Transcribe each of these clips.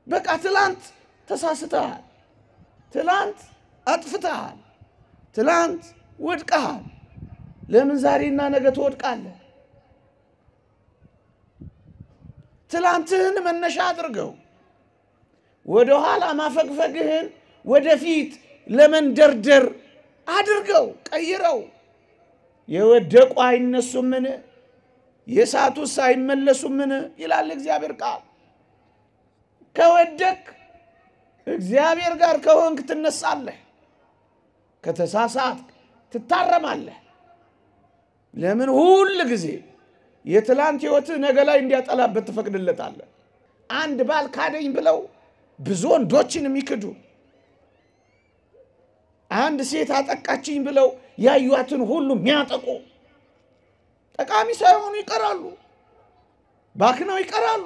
በቃ ትላንት ተሳስተሃል፣ ትላንት አጥፍተሃል፣ ትላንት ወድቀሃል። ለምን ዛሬና ነገ ትወድቃለህ? ትላንትህን መነሻ አድርገው ወደ ኋላ ማፈግፈግህን ወደፊት ለመንደርደር አድርገው ቀይረው። የወደቁ አይነሱምን? የሳቱስ አይመለሱምን? ይላል እግዚአብሔር ቃል። ከወደቅ እግዚአብሔር ጋር ከሆንክ ትነሳለህ፣ ከተሳሳት ትታረማለህ። ለምን ሁሉ ጊዜ የትላንት ህይወት ነገ ላይ እንዲያጠላበት ተፈቅድለታለህ? አንድ ባል ካደኝ ብለው ብዙ ወንዶችን የሚክዱ፣ አንድ ሴት አጠቃችኝ ብለው ያዩአትን ሁሉ የሚያጠቁ ጠቃሚ ሳይሆኑ ይቀራሉ፣ ባክነው ይቀራሉ።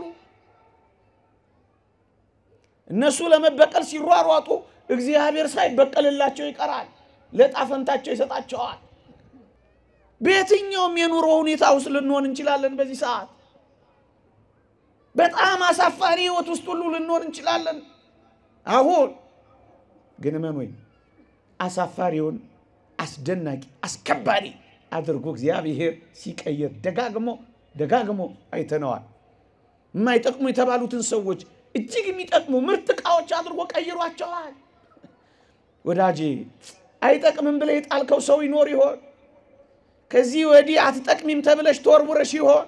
እነሱ ለመበቀል ሲሯሯጡ እግዚአብሔር ሳይበቀልላቸው ይቀራል፣ ለጣፈንታቸው ይሰጣቸዋል። በየትኛውም የኑሮ ሁኔታ ውስጥ ልንሆን እንችላለን። በዚህ ሰዓት በጣም አሳፋሪ ህይወት ውስጥ ሁሉ ልንሆን እንችላለን። አሁን ግን መኖይ አሳፋሪውን አስደናቂ አስከባሪ አድርጎ እግዚአብሔር ሲቀየር ደጋግሞ አይተነዋል። የማይጠቅሙ የተባሉትን ሰዎች እጅግ የሚጠቅሙ ምርጥ ዕቃዎች አድርጎ ቀይሯቸዋል። ወዳጄ አይጠቅምም ብለህ የጣልከው ሰው ይኖር ይሆን? ከዚህ ወዲህ አትጠቅሚም ተብለሽ ተወርውረሽ ይሆን?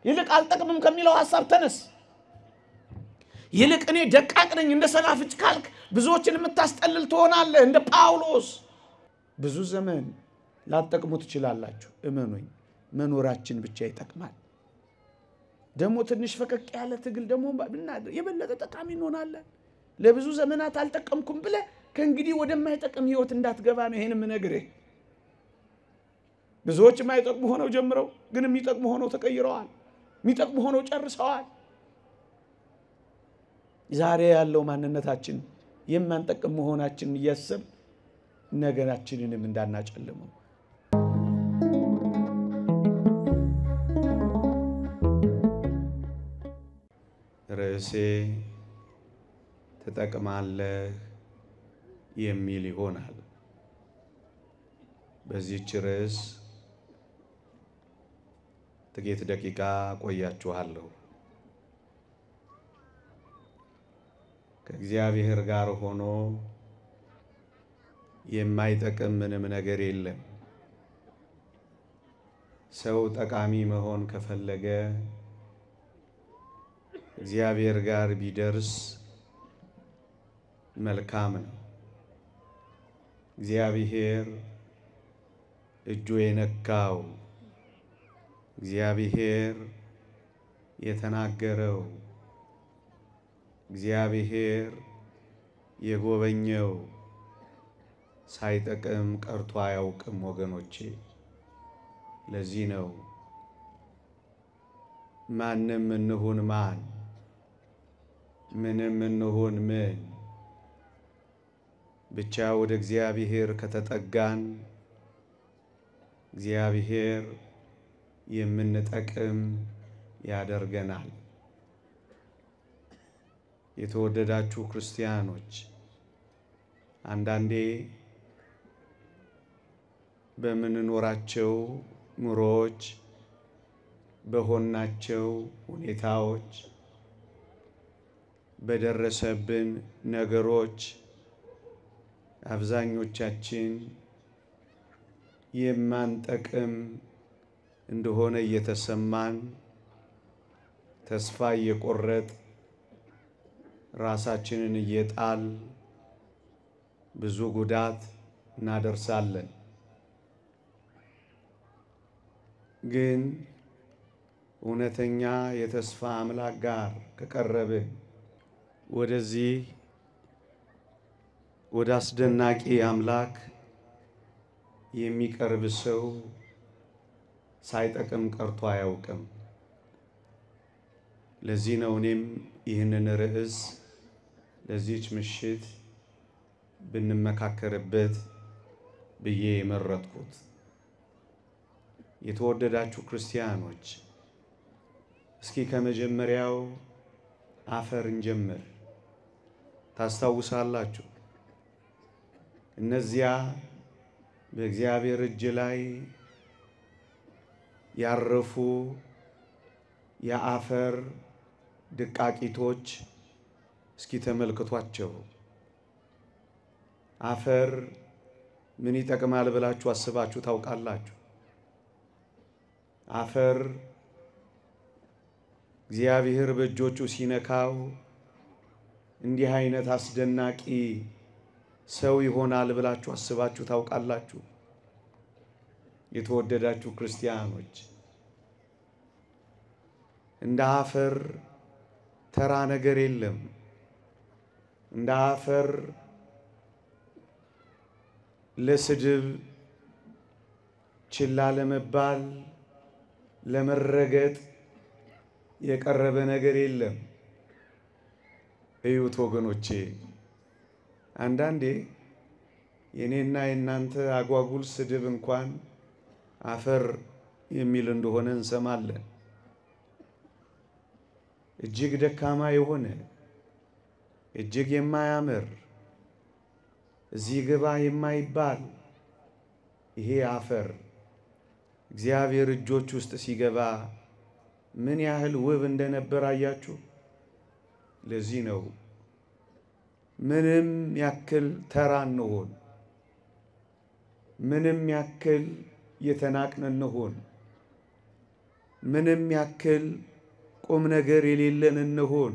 ይልቅ አልጠቅምም ከሚለው ሐሳብ ተነስ። ይልቅ እኔ ደቃቅ ነኝ እንደ ሰናፍጭ ካልክ ብዙዎችን የምታስጠልል ትሆናለህ። እንደ ጳውሎስ ብዙ ዘመን ላትጠቅሙ ትችላላችሁ። እመኑኝ፣ መኖራችን ብቻ ይጠቅማል። ደሞ ትንሽ ፈቀቅ ያለ ትግል ደሞ የበለጠ ጠቃሚ እንሆናለን። ለብዙ ዘመናት አልጠቀምኩም ብለህ ከእንግዲህ ወደማይጠቅም ህይወት እንዳትገባ ነው ይሄን የምነግርህ። ብዙዎች የማይጠቅሙ ሆነው ጀምረው ግን የሚጠቅሙ ሆነው ተቀይረዋል፣ የሚጠቅሙ ሆነው ጨርሰዋል። ዛሬ ያለው ማንነታችን የማንጠቅም መሆናችን እያሰብ ነገራችንንም እንዳናጨልመው። ርዕሴ ትጠቅማለህ የሚል ይሆናል። በዚህች ርዕስ ጥቂት ደቂቃ ቆያችኋለሁ። ከእግዚአብሔር ጋር ሆኖ የማይጠቅም ምንም ነገር የለም። ሰው ጠቃሚ መሆን ከፈለገ እግዚአብሔር ጋር ቢደርስ መልካም ነው። እግዚአብሔር እጁ የነካው፣ እግዚአብሔር የተናገረው፣ እግዚአብሔር የጎበኘው ሳይጠቅም ቀርቶ አያውቅም ወገኖቼ። ለዚህ ነው ማንም እንሁን ማን፣ ምንም እንሁን ምን፣ ብቻ ወደ እግዚአብሔር ከተጠጋን እግዚአብሔር የምንጠቅም ያደርገናል። የተወደዳችሁ ክርስቲያኖች፣ አንዳንዴ በምንኖራቸው ኑሮዎች፣ በሆናቸው ሁኔታዎች፣ በደረሰብን ነገሮች አብዛኞቻችን የማንጠቅም እንደሆነ እየተሰማን ተስፋ እየቆረጥ ራሳችንን እየጣል ብዙ ጉዳት እናደርሳለን። ግን እውነተኛ የተስፋ አምላክ ጋር ከቀረብን ወደዚህ ወደ አስደናቂ አምላክ የሚቀርብ ሰው ሳይጠቅም ቀርቶ አያውቅም። ለዚህ ነው እኔም ይህንን ርዕስ ለዚህች ምሽት ብንመካከርበት ብዬ የመረጥኩት። የተወደዳችሁ ክርስቲያኖች፣ እስኪ ከመጀመሪያው አፈር እንጀምር። ታስታውሳላችሁ እነዚያ በእግዚአብሔር እጅ ላይ ያረፉ የአፈር ድቃቂቶች እስኪ ተመልከቷቸው። አፈር ምን ይጠቅማል ብላችሁ አስባችሁ ታውቃላችሁ? አፈር እግዚአብሔር በእጆቹ ሲነካው እንዲህ አይነት አስደናቂ ሰው ይሆናል ብላችሁ አስባችሁ ታውቃላችሁ? የተወደዳችሁ ክርስቲያኖች እንደ አፈር ተራ ነገር የለም። እንደ አፈር ለስድብ ችላ ለመባል ለመረገጥ የቀረበ ነገር የለም። እዩት ወገኖቼ፣ አንዳንዴ የኔና የናንተ አጓጉል ስድብ እንኳን አፈር የሚል እንደሆነ እንሰማለን። እጅግ ደካማ የሆነ እጅግ የማያምር እዚህ ግባ የማይባል ይሄ አፈር እግዚአብሔር እጆች ውስጥ ሲገባ ምን ያህል ውብ እንደነበር አያችሁ? ለዚህ ነው ምንም ያክል ተራ እንሆን፣ ምንም ያክል የተናቅን እንሆን፣ ምንም ያክል ቁም ነገር የሌለን እንሆን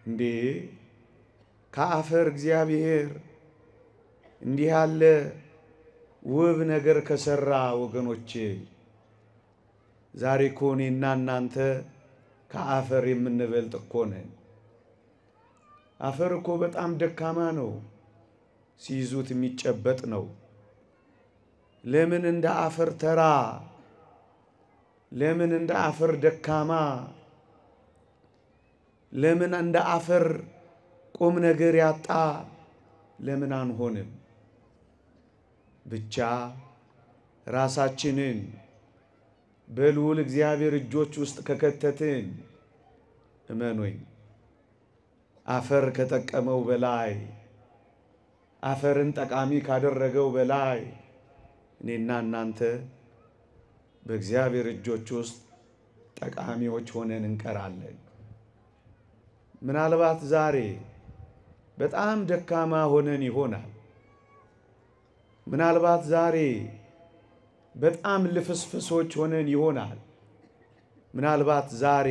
እንዴ ከአፈር እግዚአብሔር እንዲህ ያለ ውብ ነገር ከሰራ ወገኖቼ ዛሬ እኮ እኔና እናንተ ከአፈር የምንበልጥ እኮ ነን። አፈር እኮ በጣም ደካማ ነው፣ ሲይዙት የሚጨበጥ ነው። ለምን እንደ አፈር ተራ፣ ለምን እንደ አፈር ደካማ፣ ለምን እንደ አፈር ቁም ነገር ያጣ ለምን አንሆንም? ብቻ ራሳችንን በልዑል እግዚአብሔር እጆች ውስጥ ከከተትን እመኑኝ አፈር ከጠቀመው በላይ አፈርን ጠቃሚ ካደረገው በላይ እኔና እናንተ በእግዚአብሔር እጆች ውስጥ ጠቃሚዎች ሆነን እንቀራለን። ምናልባት ዛሬ በጣም ደካማ ሆነን ይሆናል። ምናልባት ዛሬ በጣም ልፍስፍሶች ሆነን ይሆናል። ምናልባት ዛሬ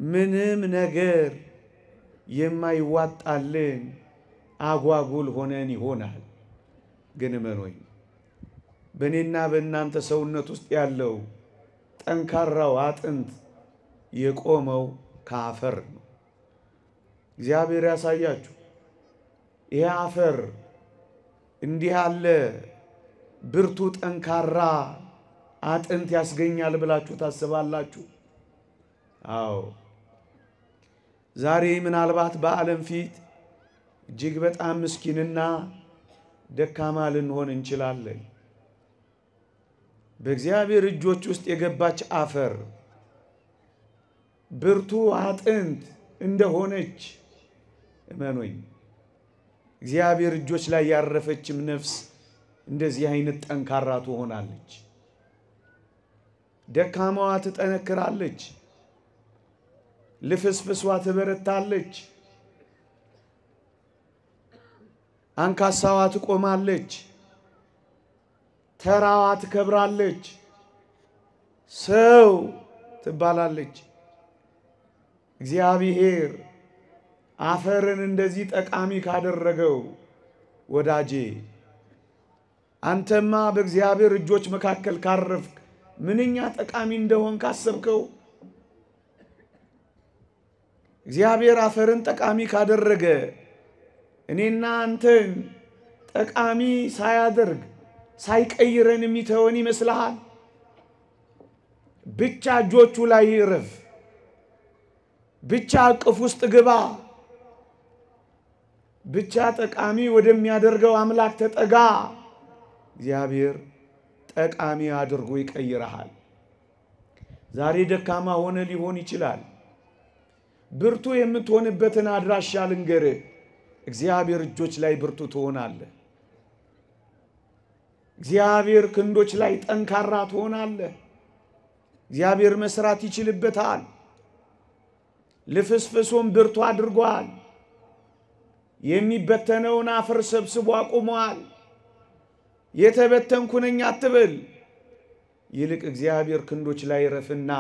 ምንም ነገር የማይዋጣልን አጓጉል ሆነን ይሆናል። ግን እመኑኝ በእኔና በእናንተ ሰውነት ውስጥ ያለው ጠንካራው አጥንት የቆመው ከአፈር ነው። እግዚአብሔር ያሳያችሁ። ይሄ አፈር እንዲህ ያለ ብርቱ ጠንካራ አጥንት ያስገኛል ብላችሁ ታስባላችሁ? አዎ። ዛሬ ምናልባት በዓለም ፊት እጅግ በጣም ምስኪንና ደካማ ልንሆን እንችላለን። በእግዚአብሔር እጆች ውስጥ የገባች አፈር ብርቱ አጥንት እንደሆነች እመኑኝ እግዚአብሔር እጆች ላይ ያረፈችም ነፍስ እንደዚህ አይነት ጠንካራ ትሆናለች። ደካማዋ ትጠነክራለች፣ ልፍስፍሷ ትበረታለች፣ አንካሳዋ ትቆማለች፣ ተራዋ ትከብራለች፣ ሰው ትባላለች። እግዚአብሔር አፈርን እንደዚህ ጠቃሚ ካደረገው ወዳጄ አንተማ በእግዚአብሔር እጆች መካከል ካረፍክ ምንኛ ጠቃሚ እንደሆን ካሰብከው። እግዚአብሔር አፈርን ጠቃሚ ካደረገ እኔና አንተን ጠቃሚ ሳያደርግ ሳይቀይረን የሚተወን ይመስልሃል? ብቻ እጆቹ ላይ ይረፍ፣ ብቻ እቅፍ ውስጥ ግባ፣ ብቻ ጠቃሚ ወደሚያደርገው አምላክ ተጠጋ። እግዚአብሔር ጠቃሚ አድርጎ ይቀይረሃል። ዛሬ ደካማ ሆነ ሊሆን ይችላል። ብርቱ የምትሆንበትን አድራሻ ልንገርህ። እግዚአብሔር እጆች ላይ ብርቱ ትሆናለህ። እግዚአብሔር ክንዶች ላይ ጠንካራ ትሆናለህ። እግዚአብሔር መስራት ይችልበታል። ልፍስፍሱን ብርቱ አድርጓል። የሚበተነውን አፈር ሰብስቦ አቁሟል። የተበተንኩ ነኝ አትበል። ይልቅ እግዚአብሔር ክንዶች ላይ ረፍና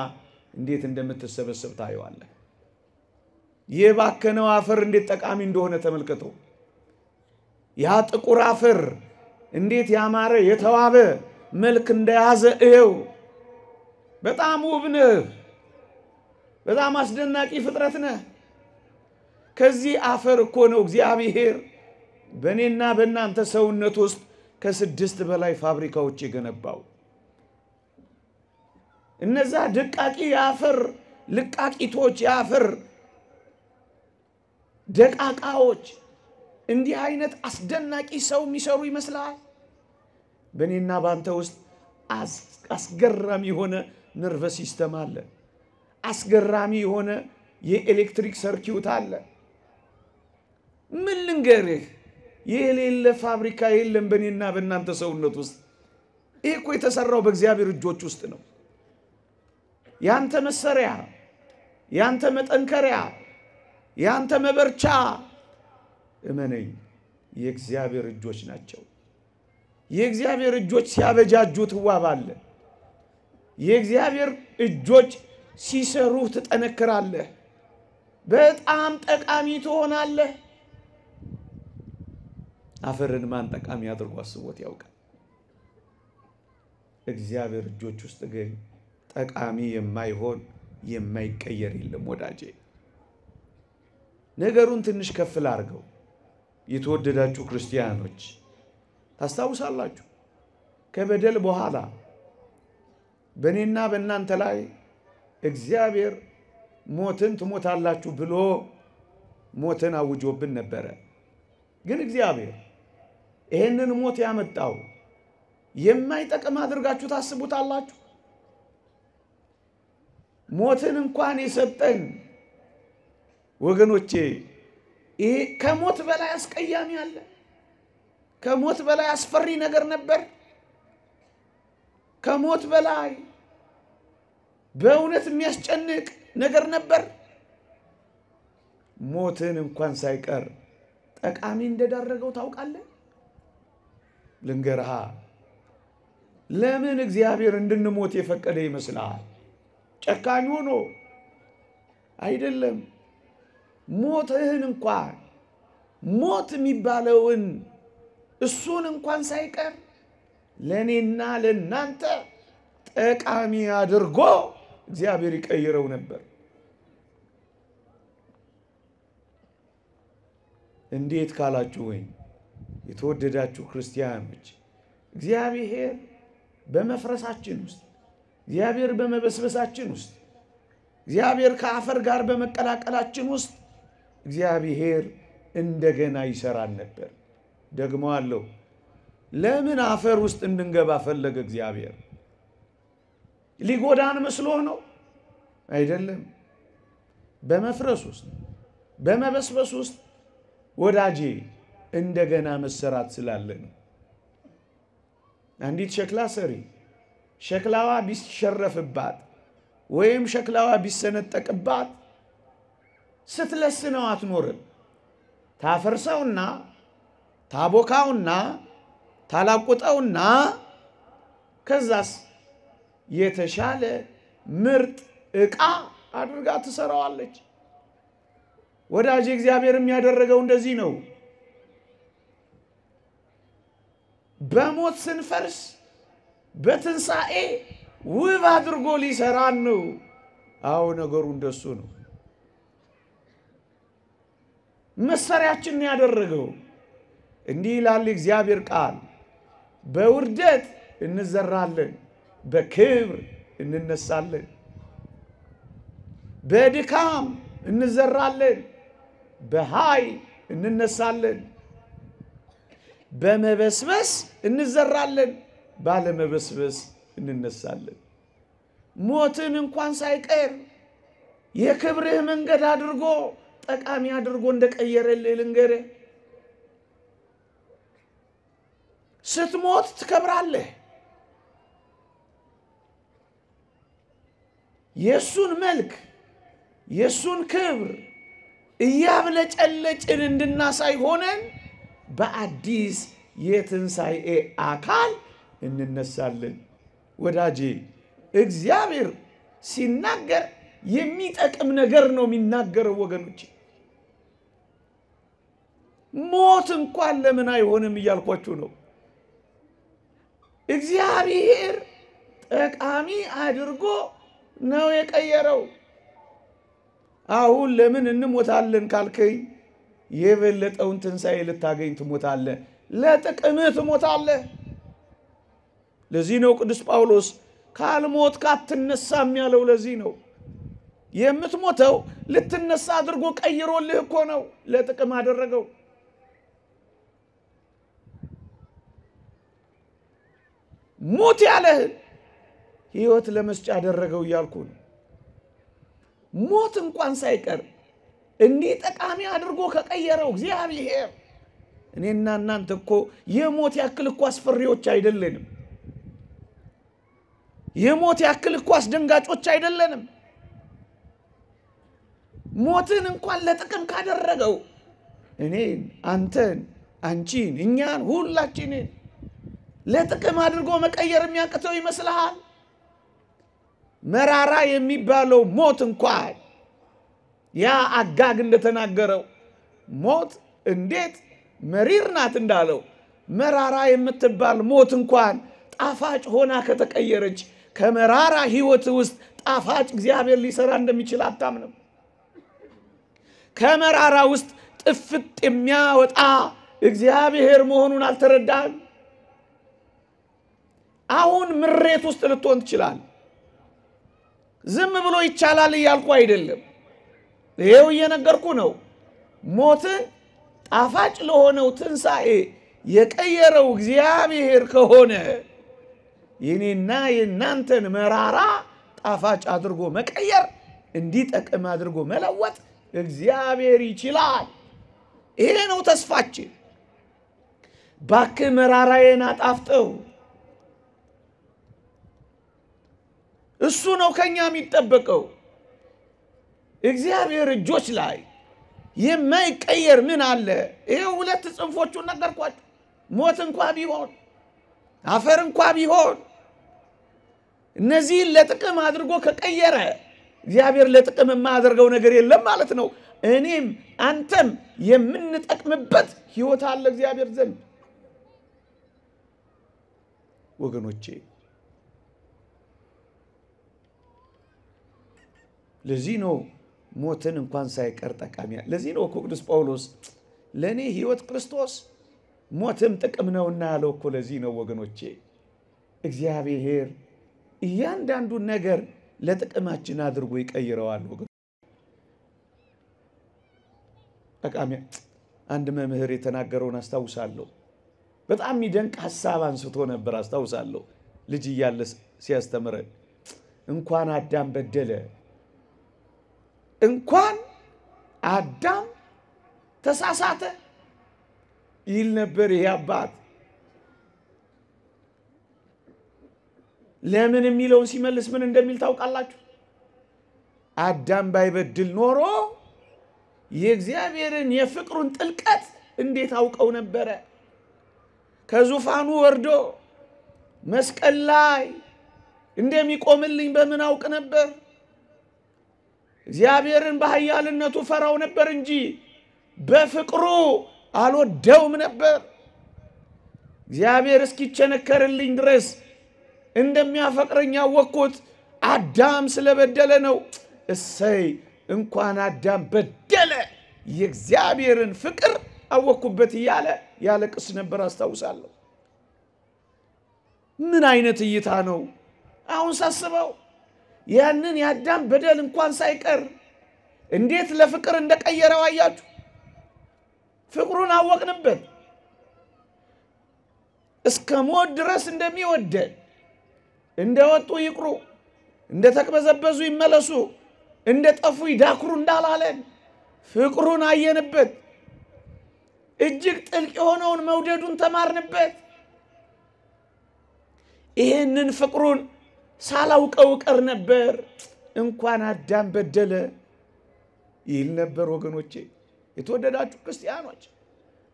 እንዴት እንደምትሰበሰብ ታየዋለህ። የባከነው አፈር እንዴት ጠቃሚ እንደሆነ ተመልከተው። ያ ጥቁር አፈር እንዴት ያማረ የተዋበ መልክ እንደያዘ እየው። በጣም ውብ ነህ። በጣም አስደናቂ ፍጥረት ነህ። ከዚህ አፈር እኮ ነው እግዚአብሔር በእኔና በእናንተ ሰውነት ውስጥ ከ6 በላይ ፋብሪካዎች የገነባው። እነዛ ደቃቂ የአፈር ልቃቂቶች የአፈር ደቃቃዎች እንዲህ አይነት አስደናቂ ሰው የሚሰሩ ይመስላል። በእኔና ባንተ ውስጥ አስገራሚ የሆነ ነርቨስ ሲስተም አለ። አስገራሚ የሆነ የኤሌክትሪክ ሰርኪዩት አለ። ምን ልንገርህ? የሌለ ፋብሪካ የለም በእኔና በእናንተ ሰውነት ውስጥ። ይሄ እኮ የተሰራው በእግዚአብሔር እጆች ውስጥ ነው። ያንተ መሰሪያ፣ ያንተ መጠንከሪያ፣ ያንተ መበርቻ እመነኝ የእግዚአብሔር እጆች ናቸው። የእግዚአብሔር እጆች ሲያበጃጁት ትዋባለህ። የእግዚአብሔር እጆች ሲሰሩህ ትጠነክራለህ። በጣም ጠቃሚ ትሆናለህ። አፈርን ማን ጠቃሚ አድርጎ አስቦት ያውቃል? እግዚአብሔር እጆች ውስጥ ግን ጠቃሚ የማይሆን የማይቀየር የለም ወዳጄ። ነገሩን ትንሽ ከፍ ላድርገው። የተወደዳችሁ ክርስቲያኖች ታስታውሳላችሁ፣ ከበደል በኋላ በእኔና በእናንተ ላይ እግዚአብሔር ሞትን ትሞታላችሁ ብሎ ሞትን አውጆብን ነበረ። ግን እግዚአብሔር ይሄንን ሞት ያመጣው የማይጠቅም አድርጋችሁ ታስቡታላችሁ? ሞትን እንኳን የሰጠን ወገኖቼ ይሄ ከሞት በላይ አስቀያሚ አለ? ከሞት በላይ አስፈሪ ነገር ነበር? ከሞት በላይ በእውነት የሚያስጨንቅ ነገር ነበር? ሞትን እንኳን ሳይቀር ጠቃሚ እንደዳረገው ታውቃለህ? ልንገርሃ፣ ለምን እግዚአብሔር እንድንሞት የፈቀደ ይመስላል? ጨካኝ ሆኖ አይደለም። ሞትህን እንኳን ሞት የሚባለውን እሱን እንኳን ሳይቀር ለኔና ለናንተ ጠቃሚ አድርጎ እግዚአብሔር ይቀይረው ነበር። እንዴት ካላችሁ ወይ የተወደዳችሁ ክርስቲያኖች፣ እግዚአብሔር በመፍረሳችን ውስጥ፣ እግዚአብሔር በመበስበሳችን ውስጥ፣ እግዚአብሔር ከአፈር ጋር በመቀላቀላችን ውስጥ እግዚአብሔር እንደገና ይሰራል ነበር። ደግሞ አለው ለምን አፈር ውስጥ እንድንገባ ፈለገ እግዚአብሔር? ሊጎዳን መስሎ ነው? አይደለም። በመፍረስ ውስጥ በመበስበስ ውስጥ ወዳጄ እንደገና መሰራት ስላለ ነው። አንዲት ሸክላ ሰሪ ሸክላዋ ቢሸረፍባት ወይም ሸክላዋ ቢሰነጠቅባት ስትለስነው አትኖርም። ታፈርሰውና ታቦካውና ታላቁጠውና ከዛስ የተሻለ ምርጥ ዕቃ አድርጋ ትሰራዋለች። ወዳጄ እግዚአብሔርም ያደረገው እንደዚህ ነው። በሞት ስንፈርስ በትንሣኤ ውብ አድርጎ ሊሰራን ነው። አዎ ነገሩ እንደሱ ነው። መሰሪያችን ያደረገው እንዲህ ይላል እግዚአብሔር ቃል፣ በውርደት እንዘራለን፣ በክብር እንነሳለን። በድካም እንዘራለን፣ በኃይል እንነሳለን። በመበስበስ እንዘራለን፣ ባለመበስበስ እንነሳለን። ሞትን እንኳን ሳይቀር የክብርህ መንገድ አድርጎ ጠቃሚ አድርጎ እንደቀየረልህ ልንገርህ። ስትሞት ትከብራለህ። የሱን መልክ የሱን ክብር እያብለጨለጭን እንድናሳይ ሆነን በአዲስ የትንሣኤ አካል እንነሳለን። ወዳጄ እግዚአብሔር ሲናገር የሚጠቅም ነገር ነው የሚናገረው ወገኖቼ። ሞት እንኳን ለምን አይሆንም እያልኳችሁ ነው። እግዚአብሔር ጠቃሚ አድርጎ ነው የቀየረው። አሁን ለምን እንሞታለን ካልከኝ የበለጠውን ትንሣኤ ልታገኝ ትሞታለህ። ለጥቅምህ ትሞታለህ። ለዚህ ነው ቅዱስ ጳውሎስ ካልሞት ካትነሳም ያለው። ለዚህ ነው የምትሞተው ልትነሳ አድርጎ ቀይሮልህ እኮ ነው። ለጥቅም አደረገው። ሞት ያለህን ሕይወት ለመስጫ አደረገው እያልኩ ነው። ሞት እንኳን ሳይቀር እንዲህ ጠቃሚ አድርጎ ከቀየረው እግዚአብሔር እኔና እናንተ እኮ የሞት ያክል እኮ አስፈሪዎች አይደለንም። የሞት ያክል እኮ አስደንጋጮች አይደለንም። ሞትን እንኳን ለጥቅም ካደረገው እኔን፣ አንተን፣ አንቺን፣ እኛን ሁላችንን ለጥቅም አድርጎ መቀየር የሚያቅተው ይመስልሃል? መራራ የሚባለው ሞት እንኳን ያ አጋግ እንደተናገረው ሞት እንዴት መሪር ናት እንዳለው መራራ የምትባል ሞት እንኳን ጣፋጭ ሆና ከተቀየረች ከመራራ ሕይወት ውስጥ ጣፋጭ እግዚአብሔር ሊሰራ እንደሚችል አታምንም? ከመራራ ውስጥ ጥፍጥ የሚያወጣ እግዚአብሔር መሆኑን አልተረዳህም? አሁን ምሬት ውስጥ ልትሆን ትችላል። ዝም ብሎ ይቻላል እያልኩ አይደለም። ይሄው እየነገርኩ ነው። ሞትን ጣፋጭ ለሆነው ትንሣኤ የቀየረው እግዚአብሔር ከሆነ የኔና የናንተን መራራ ጣፋጭ አድርጎ መቀየር እንዲጠቅም አድርጎ መለወጥ እግዚአብሔር ይችላል። ይሄ ነው ተስፋችን። ባክህ መራራዬን አጣፍጠው። እሱ ነው ከኛ የሚጠበቀው። እግዚአብሔር እጆች ላይ የማይቀየር ምን አለ? ይሄው ሁለት ጽንፎቹን ነገርኳችሁ። ሞት እንኳን ቢሆን አፈር እንኳን ቢሆን እነዚህን ለጥቅም አድርጎ ከቀየረ እግዚአብሔር ለጥቅም የማያደርገው ነገር የለም ማለት ነው። እኔም አንተም የምንጠቅምበት ሕይወት አለ እግዚአብሔር ዘንድ። ወገኖቼ ለዚህ ነው ሞትን እንኳን ሳይቀር ጠቃሚ። ለዚህ ነው ቅዱስ ጳውሎስ ለኔ ሕይወት ክርስቶስ ሞትም ጥቅም ነውና ያለው እኮ። ለዚህ ነው ወገኖቼ እግዚአብሔር እያንዳንዱ ነገር ለጥቅማችን አድርጎ ይቀይረዋል። ወገኖቼ ጠቃሚ አንድ መምህር የተናገረውን አስታውሳለሁ። በጣም የሚደንቅ ሐሳብ አንስቶ ነበር አስታውሳለሁ። ልጅ እያለ ሲያስተምረን እንኳን አዳም በደለ እንኳን አዳም ተሳሳተ ይል ነበር ይሄ አባት። ለምን የሚለውን ሲመልስ ምን እንደሚል ታውቃላችሁ? አዳም ባይበድል ኖሮ የእግዚአብሔርን የፍቅሩን ጥልቀት እንዴት አውቀው ነበረ? ከዙፋኑ ወርዶ መስቀል ላይ እንደሚቆምልኝ በምን አውቅ ነበር? እግዚአብሔርን በኃያልነቱ ፈራው ነበር እንጂ በፍቅሩ አልወደውም ነበር። እግዚአብሔር እስኪቸነከርልኝ ድረስ እንደሚያፈቅረኝ ያወቅኩት አዳም ስለበደለ ነው። እሰይ እንኳን አዳም በደለ የእግዚአብሔርን ፍቅር አወቅኩበት እያለ ያለቅስ ነበር አስታውሳለሁ። ምን አይነት እይታ ነው! አሁን ሳስበው ያንን የአዳም በደል እንኳን ሳይቀር እንዴት ለፍቅር እንደቀየረው አያችሁ። ፍቅሩን አወቅንበት። እስከ ሞት ድረስ እንደሚወደን እንደወጡ ይቅሩ፣ እንደተቅበዘበዙ ይመለሱ፣ እንደ ጠፉ ይዳክሩ እንዳላለን ፍቅሩን አየንበት። እጅግ ጥልቅ የሆነውን መውደዱን ተማርንበት። ይሄንን ፍቅሩን ሳላውቀው ቀር ነበር እንኳን አዳም በደለ ይል ነበር። ወገኖቼ የተወደዳችሁ ክርስቲያኖች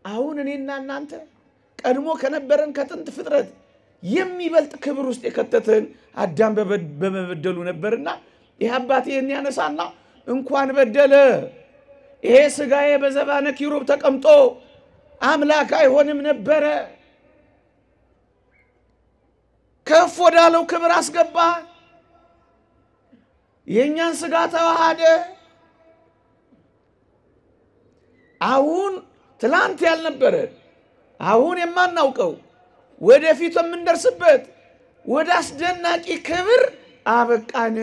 አሁን እኔና እናንተ ቀድሞ ከነበረን ከጥንት ፍጥረት የሚበልጥ ክብር ውስጥ የከተተን አዳም በመበደሉ ነበርና ይህ አባቴ ያነሳና እንኳን በደለ ይሄ ስጋዬ በዘባነ ኪሩብ ተቀምጦ አምላክ አይሆንም ነበረ ከፍ ወዳለው ክብር አስገባ። የኛን ስጋ ተዋሃደ። አሁን ትላንት ያልነበረ አሁን የማናውቀው ወደፊት የምንደርስበት ወደ አስደናቂ ክብር አበቃን።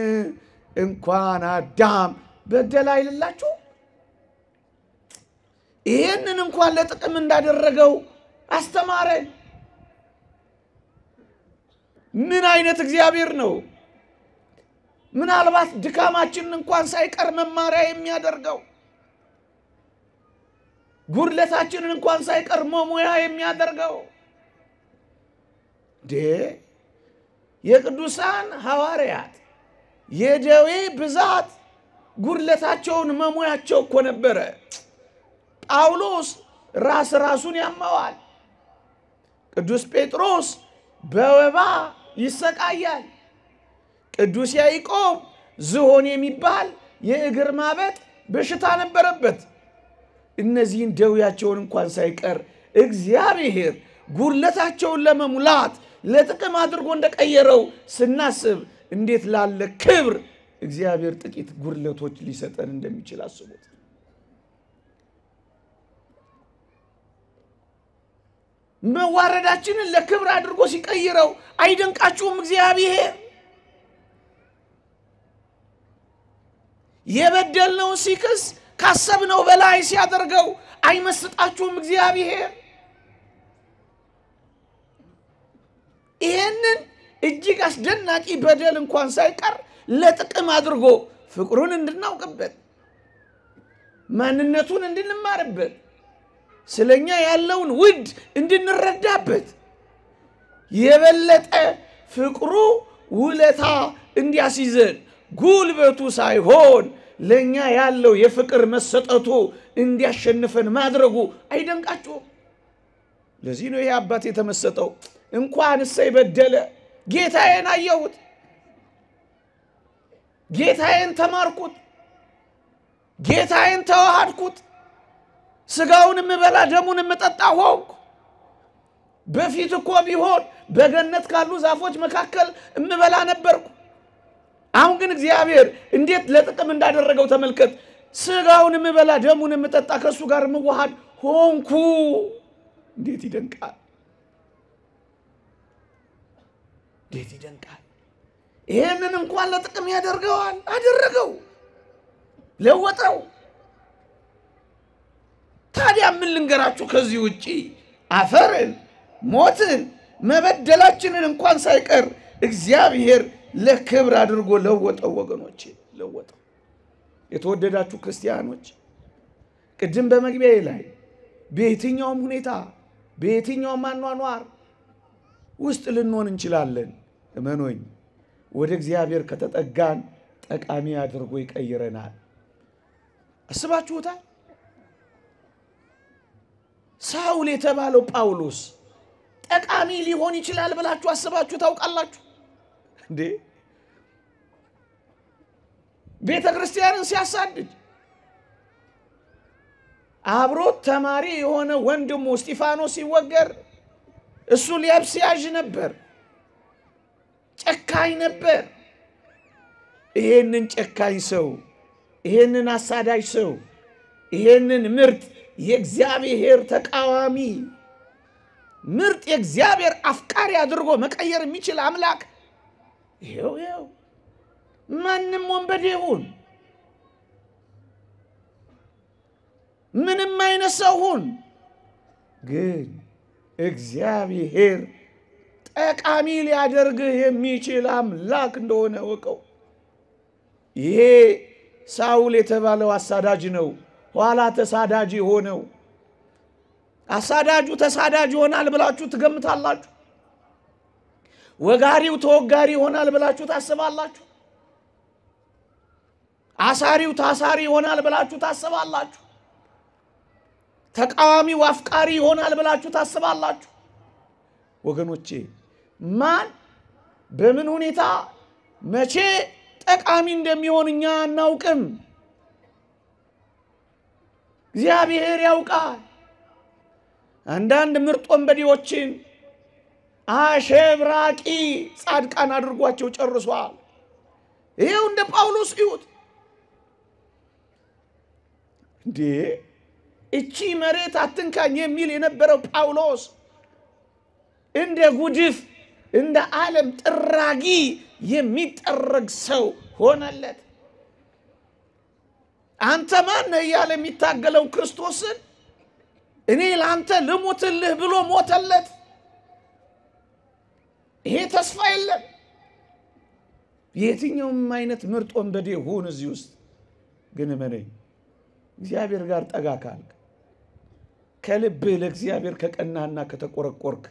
እንኳን አዳም በደለ አይልላችሁ። ይሄንን እንኳን ለጥቅም እንዳደረገው አስተማረን። ምን አይነት እግዚአብሔር ነው! ምናልባት ድካማችንን እንኳን ሳይቀር መማሪያ የሚያደርገው ጉድለታችንን እንኳን ሳይቀር መሙያ የሚያደርገው የቅዱሳን ሐዋርያት የደዌ ብዛት ጉድለታቸውን መሙያቸው እኮ ነበረ። ጳውሎስ ራሱን ያመዋል። ቅዱስ ጴጥሮስ በወባ ይሰቃያል። ቅዱስ ያዕቆብ ዝሆን የሚባል የእግር ማበጥ በሽታ ነበረበት። እነዚህን ደዌያቸውን እንኳን ሳይቀር እግዚአብሔር ጉድለታቸውን ለመሙላት ለጥቅም አድርጎ እንደቀየረው ስናስብ እንዴት ላለ ክብር እግዚአብሔር ጥቂት ጉድለቶች ሊሰጠን እንደሚችል አስቡት። መዋረዳችንን ለክብር አድርጎ ሲቀይረው አይደንቃችሁም? እግዚአብሔር የበደልነው ሲክስ ካሰብነው በላይ ሲያደርገው አይመስጣችሁም? እግዚአብሔር ይሄንን እጅግ አስደናቂ በደል እንኳን ሳይቀር ለጥቅም አድርጎ ፍቅሩን እንድናውቅበት ማንነቱን እንድንማርበት ስለኛ ያለውን ውድ እንድንረዳበት የበለጠ ፍቅሩ ውለታ እንዲያስይዘን ጉልበቱ ሳይሆን ለኛ ያለው የፍቅር መሰጠቱ እንዲያሸንፈን ማድረጉ አይደንቃችሁም? ለዚህ ነው ይሄ አባት የተመሰጠው። እንኳን እሰይ በደለ ጌታዬን አየሁት፣ ጌታዬን ተማርኩት፣ ጌታዬን ተዋሃድኩት፣ ስጋውን ምበላ ደሙን ምጠጣ ሆንኩ። በፊት እኮ ቢሆን በገነት ካሉ ዛፎች መካከል ምበላ ነበርኩ። አሁን ግን እግዚአብሔር እንዴት ለጥቅም እንዳደረገው ተመልከት። ስጋውን ምበላ ደሙን ምጠጣ ከሱ ጋር ምዋሃድ ሆንኩ። እንዴት ይደንቃል! እንዴት ይደንቃል! ይሄንን እንኳን ለጥቅም ያደርገዋል። አደረገው፣ ለወጠው። ታዲያ ምን ልንገራችሁ? ከዚህ ውጪ አፈርን፣ ሞትን፣ መበደላችንን እንኳን ሳይቀር እግዚአብሔር ለክብር አድርጎ ለወጠው። ወገኖቼ ለወጠው። የተወደዳችሁ ክርስቲያኖች ቅድም በመግቢያዬ ላይ በየትኛውም ሁኔታ በየትኛውም አኗኗር ውስጥ ልንሆን እንችላለን። እመኑኝ ወደ እግዚአብሔር ከተጠጋን ጠቃሚ አድርጎ ይቀይረናል። አስባችሁታል? ሳውል የተባለው ጳውሎስ ጠቃሚ ሊሆን ይችላል ብላችሁ አስባችሁ ታውቃላችሁ እንዴ? ቤተ ክርስቲያንን ሲያሳድድ አብሮ ተማሪ የሆነ ወንድሙ እስጢፋኖስ ሲወገር እሱ ሊያብስ ያዥ ነበር፣ ጨካኝ ነበር። ይሄንን ጨካኝ ሰው፣ ይሄንን አሳዳጅ ሰው፣ ይሄንን ምርጥ የእግዚአብሔር ተቃዋሚ፣ ምርጥ የእግዚአብሔር አፍቃሪ አድርጎ መቀየር የሚችል አምላክ ይሄው ማንም ወንበዴ ይሁን ምንም አይነት ሰው ሁን ግን እግዚአብሔር ጠቃሚ ሊያደርግህ የሚችል አምላክ እንደሆነ ወቀው። ይሄ ሳውል የተባለው አሳዳጅ ነው። ኋላ ተሳዳጅ ሆነው። አሳዳጁ ተሳዳጅ ይሆናል ብላችሁ ትገምታላችሁ? ወጋሪው ተወጋሪ ይሆናል ብላችሁ ታስባላችሁ? አሳሪው ታሳሪ ይሆናል ብላችሁ ታስባላችሁ? ተቃዋሚው አፍቃሪ ይሆናል ብላችሁ ታስባላችሁ? ወገኖቼ ማን በምን ሁኔታ መቼ ጠቃሚ እንደሚሆን እኛ አናውቅም። እግዚአብሔር ያውቃል። አንዳንድ ምርጥ ወንበዴዎችን አሸብራቂ ጻድቃን አድርጓቸው ጨርሷል። ይሄው እንደ ጳውሎስ ይሁት እንዴ እቺ መሬት አትንካኝ የሚል የነበረው ጳውሎስ እንደ ጉድፍ እንደ ዓለም ጥራጊ የሚጠረግ ሰው ሆነለት። አንተ ማን ነህ እያለ የሚታገለው ክርስቶስን እኔ ለአንተ ልሙትልህ ብሎ ሞተለት። ይሄ ተስፋ የለም። የትኛውም አይነት ምርጥ ወንበዴ ሁን እዚህ ውስጥ ግን እመነኝ፣ እግዚአብሔር ጋር ጠጋ ካልክ ከልብህ ለእግዚአብሔር ከቀናህና ከተቆረቆርክ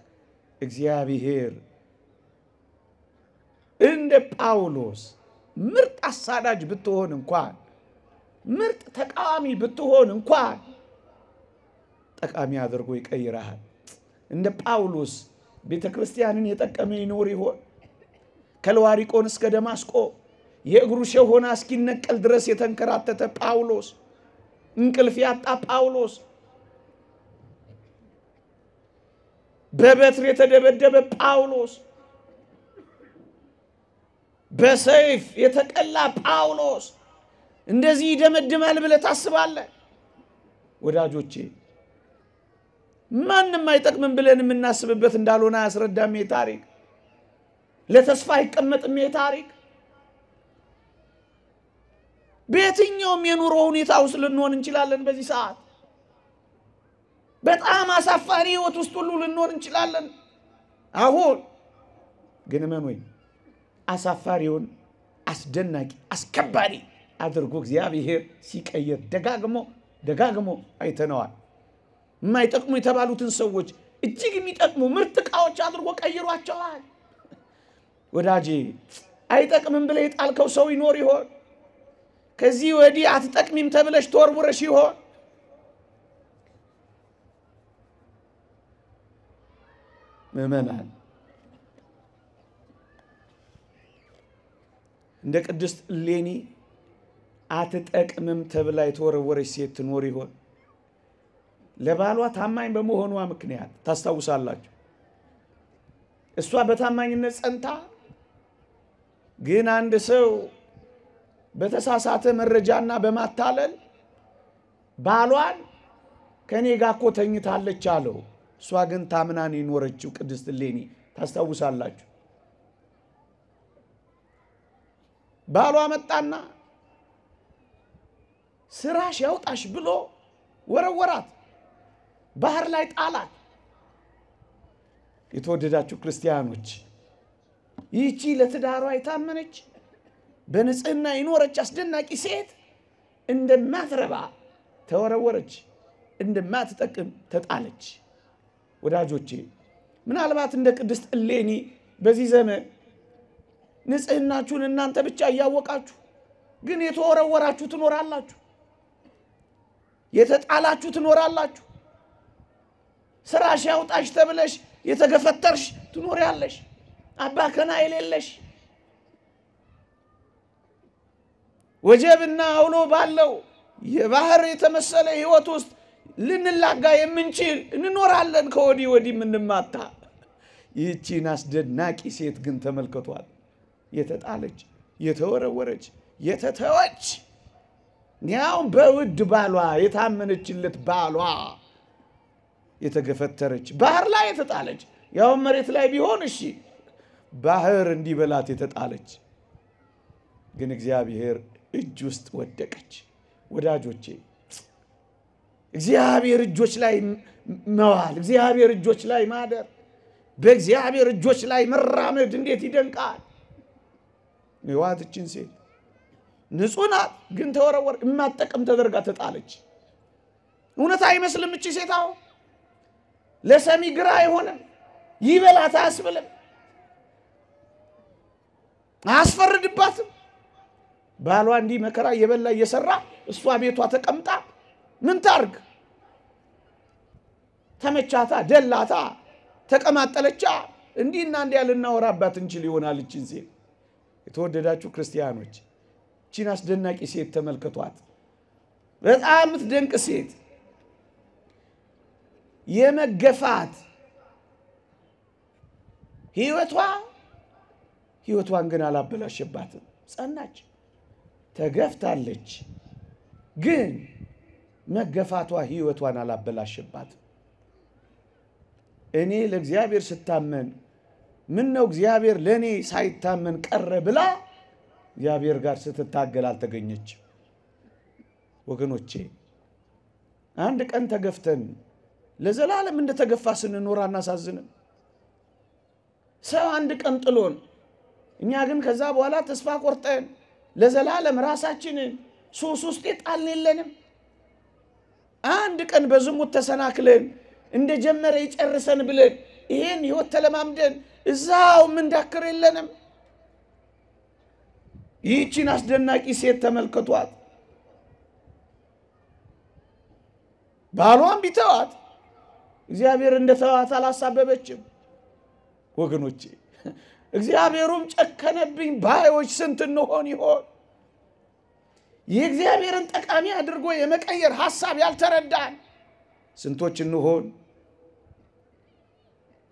እግዚአብሔር እንደ ጳውሎስ ምርጥ አሳዳጅ ብትሆን እንኳን ምርጥ ተቃዋሚ ብትሆን እንኳን ጠቃሚ አድርጎ ይቀይራል። እንደ ጳውሎስ ቤተክርስቲያንን የጠቀመ ይኖር ይሆን? ከልዋሪቆን እስከ ደማስቆ የእግሩ ሸሆና እስኪነቀል ድረስ የተንከራተተ ጳውሎስ፣ እንቅልፍ ያጣ ጳውሎስ፣ በበትር የተደበደበ ጳውሎስ፣ በሰይፍ የተቀላ ጳውሎስ እንደዚህ ይደመድማል ብለህ ታስባለህ? ወዳጆቼ ማንንም አይጠቅምም ብለን የምናስብበት እንዳልሆነ አያስረዳም። ታሪክ ለተስፋ አይቀመጥም። ታሪክ በየትኛውም የኑሮ ሁኔታ ውስጥ ልንሆን እንችላለን። በዚህ ሰዓት በጣም አሳፋሪ ህይወት ውስጥ ሁሉ ልንሆን እንችላለን። አሁን ግን እመኑኝ አሳፋሪውን አስደናቂ አስከባሪ አድርጎ እግዚአብሔር ሲቀየር ደጋግሞ አይተነዋል። የማይጠቅሙ የተባሉትን ሰዎች እጅግ የሚጠቅሙ ምርጥ ዕቃዎች አድርጎ ቀይሯቸዋል። ወዳጄ አይጠቅምም ብለህ የጣልከው ሰው ይኖር ይሆን? ከዚህ ወዲህ አትጠቅሚም ተብለሽ ተወርውረሽ ይሆን? ምእመናን እንደ ቅድስት እሌኒ አትጠቅምም ተብላ የተወረወረች ሴት ትኖር ይሆን? ለባሏ ታማኝ በመሆኗ ምክንያት ታስታውሳላችሁ። እሷ በታማኝነት ጸንታ፣ ግን አንድ ሰው በተሳሳተ መረጃና በማታለል ባሏን ከኔ ጋር እኮ ተኝታለች አለው። እሷ ግን ታምናን የኖረችው ቅድስት እሌኒ ታስታውሳላችሁ። ባሏ መጣና ስራሽ ያውጣሽ ብሎ ወረወራት፣ ባህር ላይ ጣላት። የተወደዳችሁ ክርስቲያኖች ይህቺ ለትዳሯ የታመነች በንጽህና የኖረች አስደናቂ ሴት እንደማትረባ ተወረወረች፣ እንደማትጠቅም ተጣለች። ወዳጆቼ ምናልባት እንደ ቅድስት እሌኒ በዚህ ዘመን ንጽህናችሁን እናንተ ብቻ እያወቃችሁ ግን የተወረወራችሁ ትኖራላችሁ፣ የተጣላችሁ ትኖራላችሁ። ስራሽ ያውጣሽ ተብለሽ የተገፈተርሽ ትኖሪያለሽ፣ አባከና የሌለሽ ወጀብና አውሎ ባለው የባህር የተመሰለ ህይወት ውስጥ ልንላጋ የምንችል እንኖራለን። ከወዲህ ወዲህ ምንማታ። ይህቺን አስደናቂ ሴት ግን ተመልከቷል። የተጣለች፣ የተወረወረች፣ የተተወች፣ ያው በውድ ባሏ የታመነችለት ባሏ የተገፈተረች፣ ባህር ላይ የተጣለች፣ ያው መሬት ላይ ቢሆን እሺ ባህር እንዲበላት የተጣለች፣ ግን እግዚአብሔር እጅ ውስጥ ወደቀች። ወዳጆቼ እግዚአብሔር እጆች ላይ መዋል፣ እግዚአብሔር እጆች ላይ ማደር፣ በእግዚአብሔር እጆች ላይ መራመድ እንዴት ይደንቃል! ይዋትችን ሴት ንጹህ ናት ግን ተወረወር የማትጠቅም ተደርጋ ተጣለች። እውነት አይመስልም? እቺ ሴት አሁን ለሰሚ ግራ አይሆንም፣ ይበላት አያስብልም፣ አያስፈርድባትም። ባሏ እንዲህ መከራ የበላ እየሰራ እሷ ቤቷ ተቀምጣ ምን ታርግ? ተመቻታ፣ ደላታ፣ ተቀማጠለቻ። እንዲህና እንዲያ ልናወራባት እንችል ይሆናል እቺን ሴት። የተወደዳችሁ ክርስቲያኖች እቺን አስደናቂ ሴት ተመልከቷት። በጣም የምትደንቅ ሴት፣ የመገፋት ህይወቷን ግን አላበላሸባትም። ጸናች፣ ተገፍታለች፣ ግን መገፋቷ ህይወቷን አላበላሸባትም። እኔ ለእግዚአብሔር ስታመን ምን ነው እግዚአብሔር ለኔ ሳይታመን ቀረ ብላ እግዚአብሔር ጋር ስትታገል አልተገኘችም። ወገኖቼ አንድ ቀን ተገፍተን ለዘላለም እንደተገፋ ስንኖር አናሳዝንም? ሰው አንድ ቀን ጥሎን እኛ ግን ከዛ በኋላ ተስፋ ቆርጠን ለዘላለም ራሳችንን ሱስ ውስጥ ጣልን የለንም? አንድ ቀን በዝሙት ተሰናክለን እንደጀመረ ይጨርሰን ብለን ይሄን ህይወት ተለማምደን እዛው ምንዳክር የለንም? ይህቺን አስደናቂ ሴት ተመልከቷት። ባሏን ቢተዋት እግዚአብሔር እንደተዋት አላሳበበችም። ወገኖቼ እግዚአብሔሩም ጨከነብኝ ባዮች ስንት እንሆን ይሆን? የእግዚአብሔርን ጠቃሚ አድርጎ የመቀየር ሐሳብ ያልተረዳን ስንቶች እንሆን?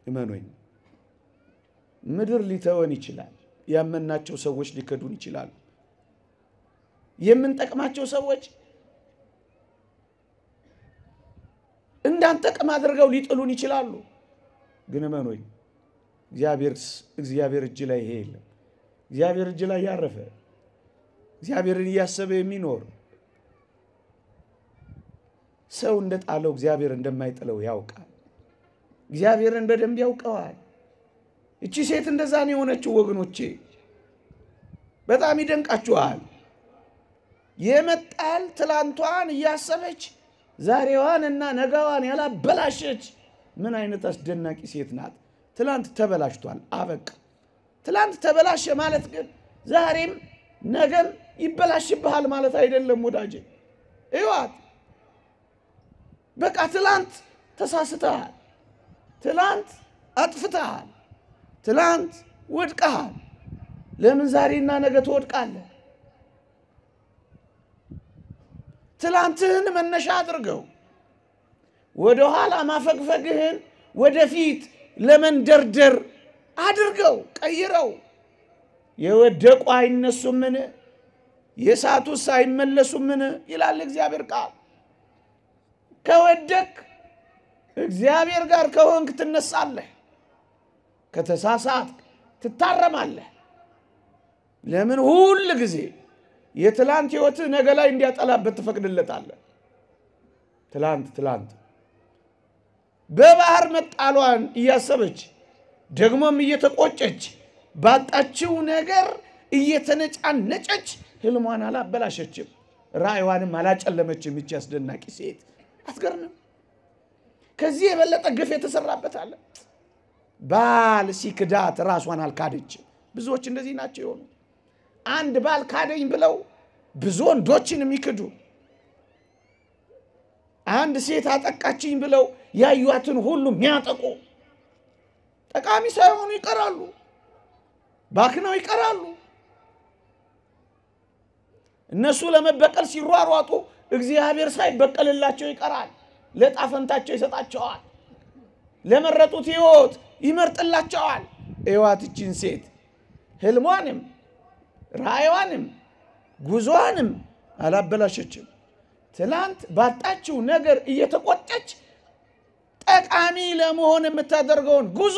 እመኑኝ ምድር ሊተወን ይችላል። ያመናቸው ሰዎች ሊከዱን ይችላል። የምንጠቅማቸው ሰዎች እንዳንጠቅም አድርገው ሊጥሉን ይችላሉ። ግን እመኑኝ እግዚአብሔር እጅ ላይ ይሄ የለም። እግዚአብሔር እጅ ላይ ያረፈ እግዚአብሔርን እያሰበ የሚኖር ሰው እንደጣለው እግዚአብሔር እንደማይጥለው ያውቃል። እግዚአብሔርን በደንብ ያውቀዋል። እቺ ሴት እንደዛ ነው የሆነችው ወገኖቼ። በጣም ይደንቃችኋል። የመጣል ትላንቷን እያሰበች ዛሬዋንና ነገዋን ያላበላሸች ምን አይነት አስደናቂ ሴት ናት! ትላንት ተበላሽቷል፣ አበቃ። ትላንት ተበላሸ ማለት ግን ዛሬም ነገም ይበላሽብሃል ማለት አይደለም ወዳጄ። እዩዋት፣ በቃ ትላንት ተሳስተሃል፣ ትላንት አጥፍተሃል፣ ትላንት ወድቀሃል። ለምን ዛሬና ነገ ትወድቃለህ? ትላንትህን መነሻ አድርገው ወደ ኋላ ማፈግፈግህን ወደፊት ለመንደርደር አድርገው ቀይረው። የወደቁ አይነሱምን? የሳቱስ አይመለሱምን? ይላል እግዚአብሔር ቃል። ከወደቅ እግዚአብሔር ጋር ከሆንክ ትነሳለህ፣ ከተሳሳት ትታረማለህ። ለምን ሁሉ ጊዜ የትላንት ህይወት ነገ ላይ እንዲያጠላበት ተፈቅድለታለህ? ትላንት በባህር መጣሏን እያሰበች ደግሞም እየተቆጨች ባጣችው ነገር እየተነጫነጨች ህልሟን አላበላሸችም፣ ራእይዋንም አላጨለመችም። እቺ አስደናቂ ሴት አትገርምም? ከዚህ የበለጠ ግፍ የተሰራበት አለ? ባል ሲክዳት ራሷን አልካደችም። ብዙዎች እንደዚህ ናቸው የሆኑ። አንድ ባል ካደኝ ብለው ብዙ ወንዶችን የሚክዱ፣ አንድ ሴት አጠቃችኝ ብለው ያዩዋትን ሁሉ የሚያጠቁ፣ ጠቃሚ ሳይሆኑ ይቀራሉ፣ ባክነው ይቀራሉ። እነሱ ለመበቀል ሲሯሯጡ እግዚአብሔር ሳይበቀልላቸው ይቀራል። ለጣፈንታቸው ይሰጣቸዋል፣ ለመረጡት ህይወት ይመርጥላቸዋል። እዩዋት እቺን ሴት ህልሟንም ራእይዋንም ጉዞዋንም አላበላሸችም። ትላንት ባጣችው ነገር እየተቆጨች ጠቃሚ ለመሆን የምታደርገውን ጉዞ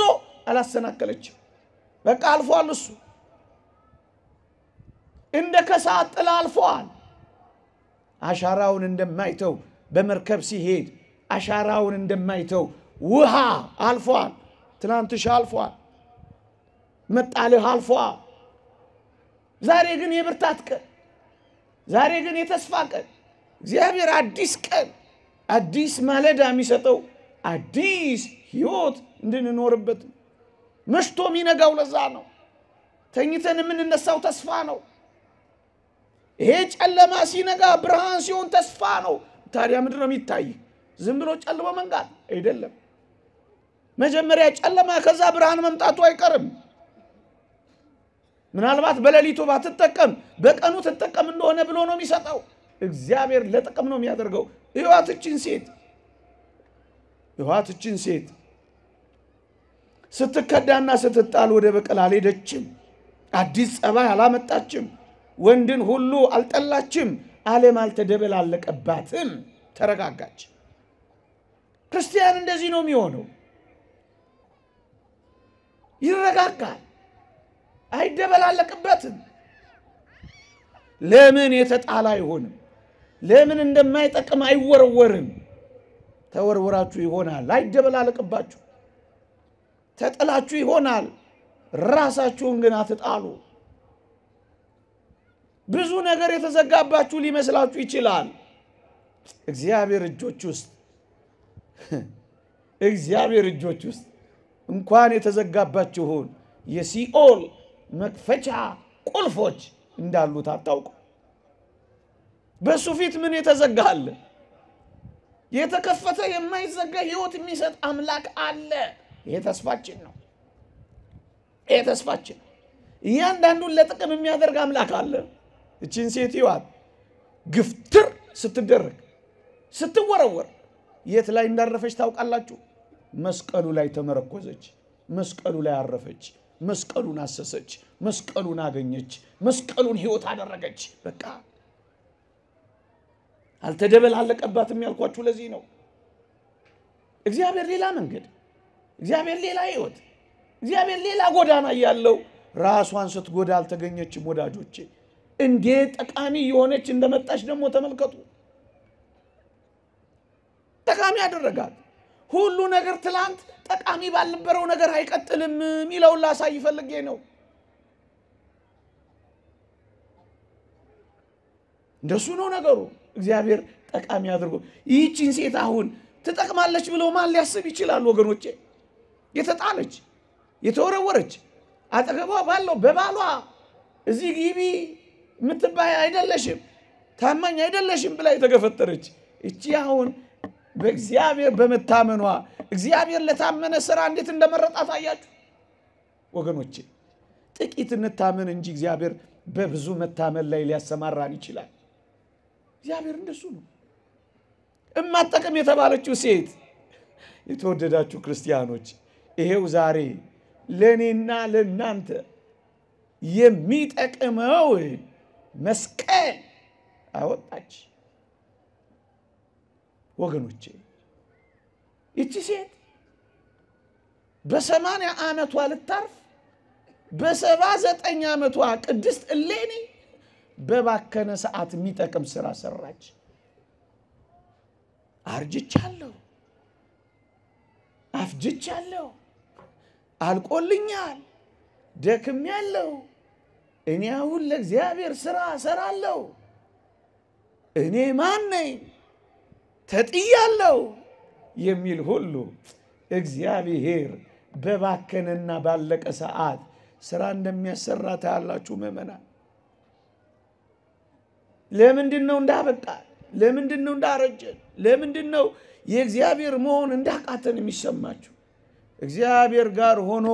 አላሰናከለችም። በቃ አልፏል። እሱ እንደ ከሳት ጥላ አልፏል። አሻራውን እንደማይተው በመርከብ ሲሄድ አሻራውን እንደማይተው ውሃ አልፏል። ትላንትሽ አልፏል፣ መጣልህ አልፏል። ዛሬ ግን የብርታት ቀን፣ ዛሬ ግን የተስፋ ቀን እግዚአብሔር አዲስ ቀን አዲስ ማለዳ የሚሰጠው አዲስ ሕይወት እንድንኖርበት መሽቶ የሚነጋው ለዛ ነው። ተኝተን የምንነሳው ተስፋ ነው። ይሄ ጨለማ ሲነጋ ብርሃን ሲሆን ተስፋ ነው። ታዲያ ምንድን ነው የሚታይ? ዝም ብሎ ጨልሞ መንጋት አይደለም። መጀመሪያ ጨለማ ከዛ ብርሃን መምጣቱ አይቀርም። ምናልባት በሌሊቱ ባትጠቀም በቀኑ ትጠቀም እንደሆነ ብሎ ነው የሚሰጠው። እግዚአብሔር ለጥቅም ነው የሚያደርገው። ይዋትችን ሴት ስትከዳና ስትጣል ወደ በቀል አልሄደችም። አዲስ ጸባይ አላመጣችም። ወንድን ሁሉ አልጠላችም። ዓለም አልተደበላለቀባትም። ተረጋጋች። ክርስቲያን እንደዚህ ነው የሚሆነው። ይረጋጋል፣ አይደበላለቅበትም። ለምን የተጣላ አይሆንም? ለምን እንደማይጠቅም አይወረወርም? ተወርወራችሁ ይሆናል፣ አይደበላለቅባችሁ። ተጥላችሁ ይሆናል፣ ራሳችሁን ግን አትጣሉ። ብዙ ነገር የተዘጋባችሁ ሊመስላችሁ ይችላል። እግዚአብሔር እጆች ውስጥ እንኳን የተዘጋባችሁን የሲኦል መክፈቻ ቁልፎች እንዳሉት አታውቁ። በሱ ፊት ምን የተዘጋለ? የተከፈተ የማይዘጋ ሕይወት የሚሰጥ አምላክ አለ። ይሄ ተስፋችን ነው። እያንዳንዱን ለጥቅም የሚያደርግ አምላክ አለ። እቺን ሴት ይዋት ግፍትር ስትደረግ ስትወረወር የት ላይ እንዳረፈች ታውቃላችሁ? መስቀሉ ላይ ተመረኮዘች። መስቀሉ ላይ አረፈች። መስቀሉን አሰሰች። መስቀሉን አገኘች። መስቀሉን ሕይወት አደረገች። በቃ አልተደበላለቀባትም ያልኳችሁ ለዚህ ነው። እግዚአብሔር ሌላ መንገድ፣ እግዚአብሔር ሌላ ሕይወት፣ እግዚአብሔር ሌላ ጎዳና ያለው ራሷን ስትጎዳ አልተገኘችም። ወዳጆቼ እንዴት ጠቃሚ የሆነች እንደመጣች ደግሞ ተመልከቱ። ጠቃሚ ያደረጋት ሁሉ ነገር ትላንት ጠቃሚ ባልነበረው ነገር አይቀጥልም የሚለውን ላሳይ ፈልጌ ነው። እንደሱ ነው ነገሩ። እግዚአብሔር ጠቃሚ አድርጎ ይህችን ሴት አሁን ትጠቅማለች ብሎ ማን ሊያስብ ይችላል? ወገኖቼ የተጣለች የተወረወረች አጠገቧ ባለው በባሏ እዚህ ግቢ ምትባይ አይደለሽም ታማኝ አይደለሽም ብላ የተገፈተረች እቺ አሁን በእግዚአብሔር በመታመኗ እግዚአብሔር ለታመነ ሥራ እንዴት እንደመረጣት አያችሁ ወገኖቼ። ጥቂት እንታመን እንጂ እግዚአብሔር በብዙ መታመን ላይ ሊያሰማራን ይችላል። እግዚአብሔር እንደሱ ነው። እማጠቅም የተባለችው ሴት የተወደዳችሁ ክርስቲያኖች ይሄው ዛሬ ለኔና ለናንተ የሚጠቅመው መስቀል አወጣች ወገኖቼ። እቺ ሴት በ80 ዓመቷ ልታርፍ በ79 ዓመቷ ቅድስት እሌኒ በባከነ ሰዓት የሚጠቅም ሥራ ሰራች። አርጅቻለሁ፣ አፍጅቻለሁ፣ አልቆልኛል፣ ደክሜያለሁ፣ እኔ አሁን ለእግዚአብሔር ሥራ እሰራለሁ፣ እኔ ማን ነኝ ተጥያለሁ የሚል ሁሉ እግዚአብሔር በባከነና ባለቀ ሰዓት ሥራ እንደሚያሰራ ታያላችሁ ምእመናን። ለምንድነው እንዳበቃ? ለምንድነው እንዳረጀን? ለምንድነው የእግዚአብሔር መሆን እንዳቃተን የሚሰማችሁ? እግዚአብሔር ጋር ሆኖ